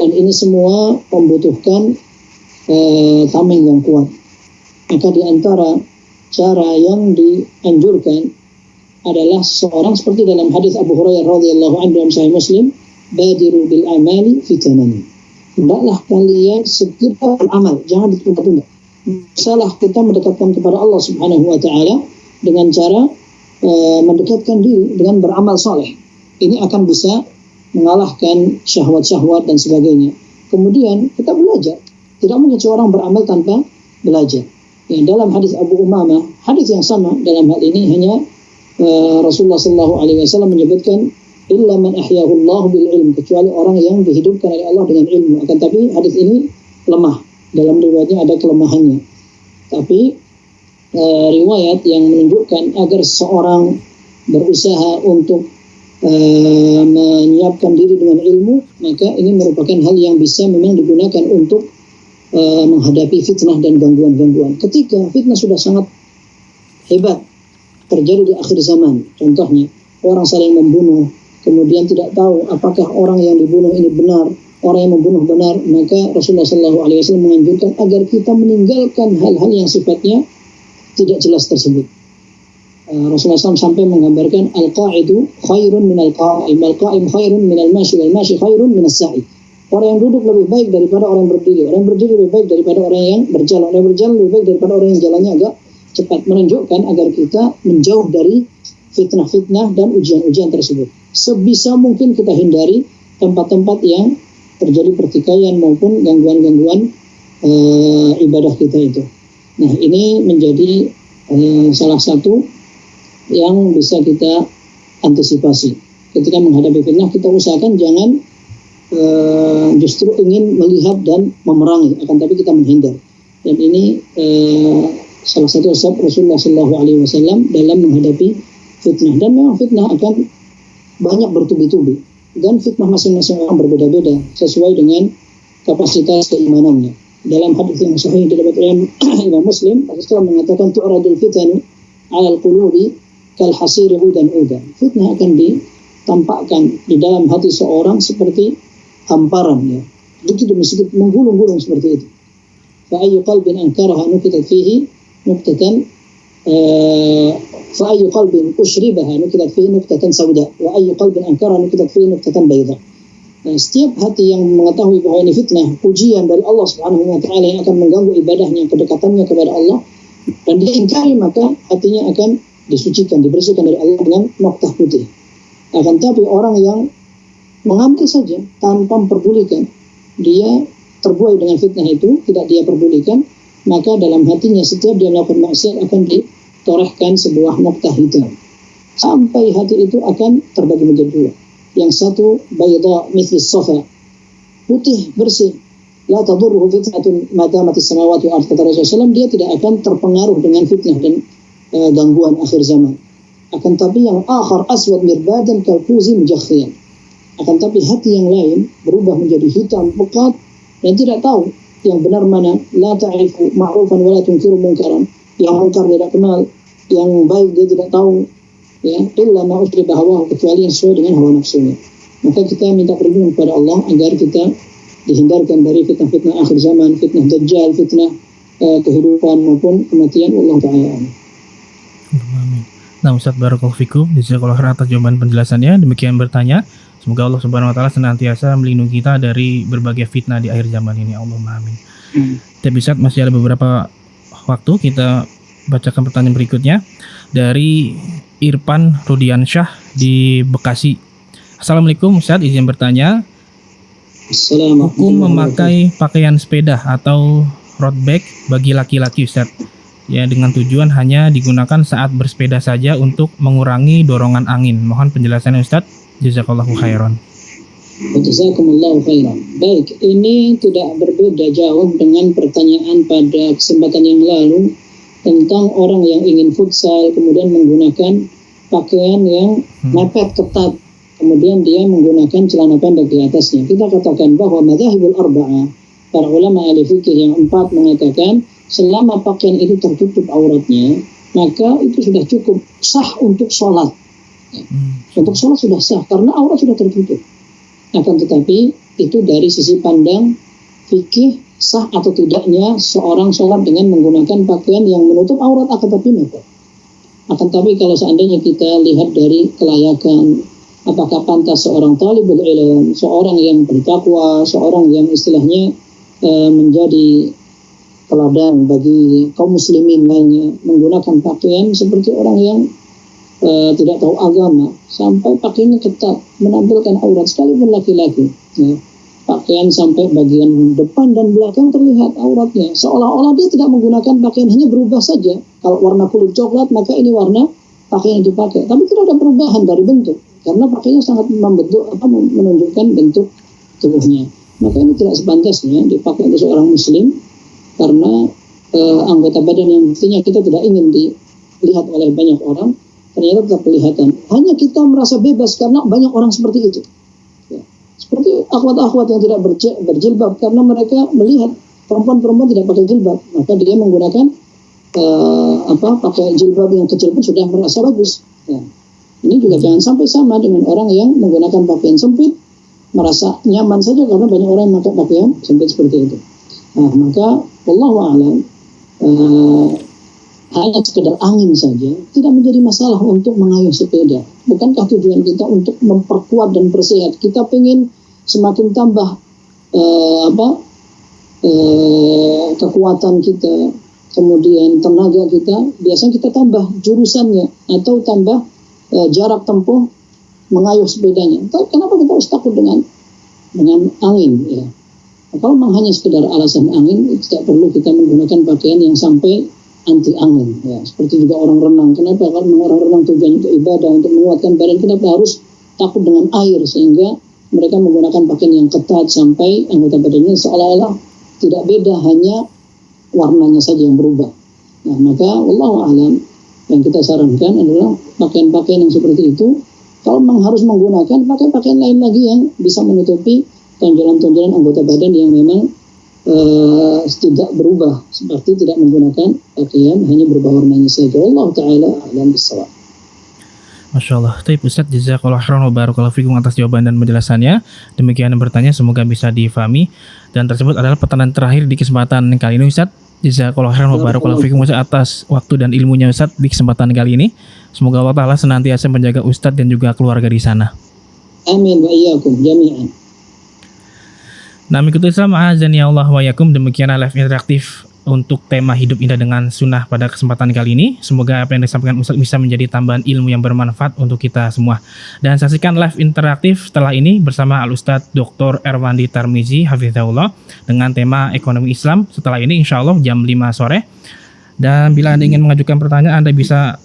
Dan ini semua membutuhkan tameng yang kuat. Maka di antara cara yang dianjurkan adalah seorang seperti dalam hadis Abu Hurairah radhiyallahu anhu dalam Sahih Muslim, badiru bil amali fitanan. Hendaklah kalian segera beramal, jangan ditunda-tunda. Salah kita mendekatkan kepada Allah Subhanahu wa taala dengan cara mendekatkan diri dengan beramal saleh. Ini akan bisa mengalahkan syahwat-syahwat dan sebagainya. Kemudian kita belajar. Tidak mungkin seorang beramal tanpa belajar. Ya, dalam hadis Abu Umamah, hadis yang sama dalam hal ini hanya Rasulullah SAW menyebutkan illa man ahyahu Allah bil ilm, kecuali orang yang dihidupkan oleh Allah dengan ilmu. Akan tapi hadis ini lemah. Dalam riwayatnya ada kelemahannya. Tapi riwayat yang menunjukkan agar seorang berusaha untuk menyiapkan diri dengan ilmu, maka ini merupakan hal yang bisa memang digunakan untuk menghadapi fitnah dan gangguan-gangguan. Ketika fitnah sudah sangat hebat terjadi di akhir zaman, contohnya orang saling membunuh, kemudian tidak tahu apakah orang yang dibunuh ini benar, orang yang membunuh benar, maka Rasulullah SAW menganjurkan agar kita meninggalkan hal-hal yang sifatnya tidak jelas tersebut. Rasulullah SAW sampai menggambarkan al-qa'idu khairun minal qa'im, al-qa'im khairun minal mashi, wal mashi khairun minas sa'i. Orang yang duduk lebih baik daripada orang yang berdiri, orang yang berdiri lebih baik daripada orang yang berjalan, orang yang berjalan lebih baik daripada orang yang jalannya agak cepat, menunjukkan agar kita menjauh dari fitnah-fitnah dan ujian-ujian tersebut. Sebisa mungkin kita hindari tempat-tempat yang terjadi pertikaian maupun gangguan-gangguan ibadah kita itu. Nah, ini menjadi salah satu yang bisa kita antisipasi. Ketika menghadapi fitnah, kita usahakan jangan justru ingin melihat dan memerangi, akan tapi kita menghindar. Dan ini salah satu asbab Rasulullah SAW dalam menghadapi fitnah. Dan memang fitnah akan banyak bertubi-tubi, dan fitnah masing-masing orang berbeda-beda sesuai dengan kapasitas keimanannya. Dalam hadis yang sahih diriwayatkan oleh Imam Muslim, Rasulullah mengatakan tu'radul fitanu 'alal qulubi kal hasiri udan. Fitnah akan ditampakkan di dalam hati seorang seperti hamparan, ya, sedikit demi sedikit menggulung-gulung seperti itu. Fa ayyu qalbin ankaraha nukitat fihi nuqtatan fa ayyu qalbin ushribaha nukitat fihi nuqtatan sauda wa ayyu qalbin ankaraha nukitat fihi nuqtatan bayda. Setiap hati yang mengetahui bahwa ini fitnah, ujian dari Allah Subhanahu wa taala yang akan mengganggu ibadahnya, kedekatannya kepada Allah, dan dia ingkari, maka hatinya akan disucikan, dibersihkan dari Allah dengan noktah putih. Akan tapi orang yang mengambil saja tanpa memperdulikan, dia terbuai dengan fitnah itu, tidak dia perdulikan, maka dalam hatinya setiap dia melakukan maksiat akan ditorehkan sebuah noktah hitam, sampai hati itu akan terbagi menjadi dua. Yang satu bayda mithli safa, putih bersih, la tadurruhu fitnatun ma damatis samawati wal ardh, kata Rasulullah SAW, dia tidak akan terpengaruh dengan fitnah dan gangguan akhir zaman. Akan tapi yang akhar aswad mirbadan kalkuzi mujakhiyan, akan tapi hati yang lain berubah menjadi hitam pekat dan tidak tahu yang benar mana. La ta'rifu ma'rufan wa la tunkiru munkaran, yang mungkar dia tidak kenal, yang baik dia tidak tahu, ya, illa ma usriba hawahu, kecuali yang sesuai dengan hawa nafsunya. Maka kita minta perlindungan kepada Allah agar kita dihindarkan dari fitnah-fitnah akhir zaman, fitnah dajjal, fitnah kehidupan maupun kematian. Allah Ta'ala. Amin. Nah, Ustaz Barakallahu Fikum, jazakallahu khairan atas jawaban penjelasannya. Demikian bertanya, semoga Allah Subhanahu wa taala senantiasa melindungi kita dari berbagai fitnah di akhir zaman ini. Allahumma amin. Tapi Ustaz, masih ada beberapa waktu, kita bacakan pertanyaan berikutnya dari Irfan Rudiansyah di Bekasi. Assalamualaikum Ustaz, izin bertanya, hukum memakai pakaian sepeda atau road bike bagi laki-laki Ustaz, ya, dengan tujuan hanya digunakan saat bersepeda saja untuk mengurangi dorongan angin. Mohon penjelasannya Ustaz. Jazakallahu khairan. Jazakumullahu khairan. Baik, ini tidak berbeda jauh dengan pertanyaan pada kesempatan yang lalu tentang orang yang ingin futsal kemudian menggunakan pakaian yang mepet ketat, kemudian dia menggunakan celana pendek di atasnya. Kita katakan bahwa madzhabul arba'ah, para ulama ahli fikih yang 4 mengatakan selama pakaian itu tertutup auratnya, maka itu sudah cukup sah untuk sholat. Untuk sholat sudah sah karena aurat sudah tertutup. Akan tetapi itu dari sisi pandang fikih, sah atau tidaknya seorang sholat dengan menggunakan pakaian yang menutup aurat akan tapi mepet. Akan tapi kalau seandainya kita lihat dari kelayakan, apakah pantas seorang talibul ilm, seorang yang bertakwa, seorang yang istilahnya menjadi teladan bagi kaum muslimin lainnya, menggunakan pakaian seperti orang yang tidak tahu agama, sampai pakaiannya ketat, menampilkan aurat sekalipun laki-laki, ya. Pakaian sampai bagian depan dan belakang terlihat auratnya, seolah-olah dia tidak menggunakan pakaian, hanya berubah saja. Kalau warna kulit coklat, maka ini warna pakaian yang dipakai, tapi tidak ada perubahan dari bentuk, karena pakaiannya sangat menunjukkan bentuk tubuhnya. Maka ini tidak sepantasnya dipakai oleh seorang muslim, karena anggota badan yang mestinya kita tidak ingin dilihat oleh banyak orang, ternyata tetap kelihatan. Hanya kita merasa bebas karena banyak orang seperti itu. Seperti akhwat-akhwat yang tidak berjilbab, karena mereka melihat perempuan-perempuan tidak pakai jilbab, maka dia menggunakan pakai jilbab yang kecil pun sudah merasa bagus. Ya. Ini juga jangan sampai sama dengan orang yang menggunakan pakaian sempit, merasa nyaman saja karena banyak orang yang pakai pakaian sempit seperti itu. Nah, maka wallahu a'lam, hanya sekedar angin saja, tidak menjadi masalah untuk mengayuh sepeda. Bukankah tujuan kita untuk memperkuat dan bersehat? Kita pengen semakin tambah kekuatan kita, kemudian tenaga kita, biasanya kita tambah jurusannya atau tambah jarak tempuh mengayuh sepedanya. Tapi kenapa kita harus takut dengan angin? Ya. Kalau memang hanya sekedar alasan angin, tidak perlu kita menggunakan pakaian yang sampai anti angin. Ya. Seperti juga orang renang. Kenapa? Kalau orang renang tujuannya untuk ibadah, untuk menguatkan badan, kenapa harus takut dengan air sehingga mereka menggunakan pakaian yang ketat sampai anggota badannya seolah-olah tidak beda, hanya warnanya saja yang berubah. Nah, maka wallahu a'lam, yang kita sarankan adalah pakaian-pakaian yang seperti itu, kalau memang harus menggunakan, pakai pakaian lain lagi yang bisa menutupi tonjolan-tonjolan anggota badan yang memang tidak berubah, seperti tidak menggunakan pakaian, hanya berubah warnanya saja. Allah Ta'ala a'lam bissawab. Masya Allah. Taib Ustaz, jazakallahu khairan wa barakallahu fikum atas jawaban dan penjelasannya. Demikian yang bertanya, semoga bisa difahami. Dan tersebut adalah pertanyaan terakhir di kesempatan kali ini Ustaz. Jazakallahu khairan wa barakallahu fikum Ustaz atas waktu dan ilmunya Ustaz di kesempatan kali ini. Semoga Allah Ta'ala senantiasa menjaga Ustaz dan juga keluarga di sana. Amin wa iyyakum jami'an. Nah, mengikuti Islam azani Allah wa yakum, demikianlah live interaktif untuk tema hidup indah dengan sunnah pada kesempatan kali ini. Semoga apa yang disampaikan Ustaz bisa menjadi tambahan ilmu yang bermanfaat untuk kita semua. Dan saksikan live interaktif setelah ini bersama Al-Ustadz Dr. Erwandi Tarmizi Hafizahullah dengan tema ekonomi Islam setelah ini insya Allah jam 5 sore. Dan bila Anda ingin mengajukan pertanyaan, Anda bisa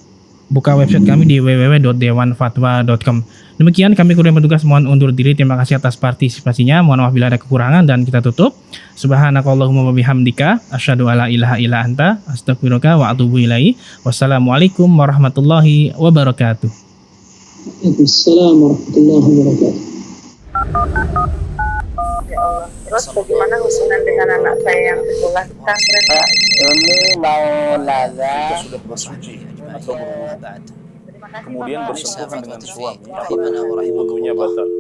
buka website kami di www.dewanfatwa.com. Demikian kami kurang bertugas, mohon undur diri. Terima kasih atas partisipasinya. Mohon maaf bila ada kekurangan, dan kita tutup. Subhanakallahumma wa bihamdika asyhadu alla ilaha illa anta astaghfiruka wa atubu ilaihi. Wassalamualaikum warahmatullahi wabarakatuh. Waalaikumsalam warahmatullahi wabarakatuh. Ya Allah. Terus bagaimana hubungan dengan anak saya yang sekolah di pesantren? Ini mau nanya, sudah bersuci atau berumah, Terima kasih kemudian Bapak. bersentuhan dengan suami, rahimana wa rahimakumullah. wudunya batal.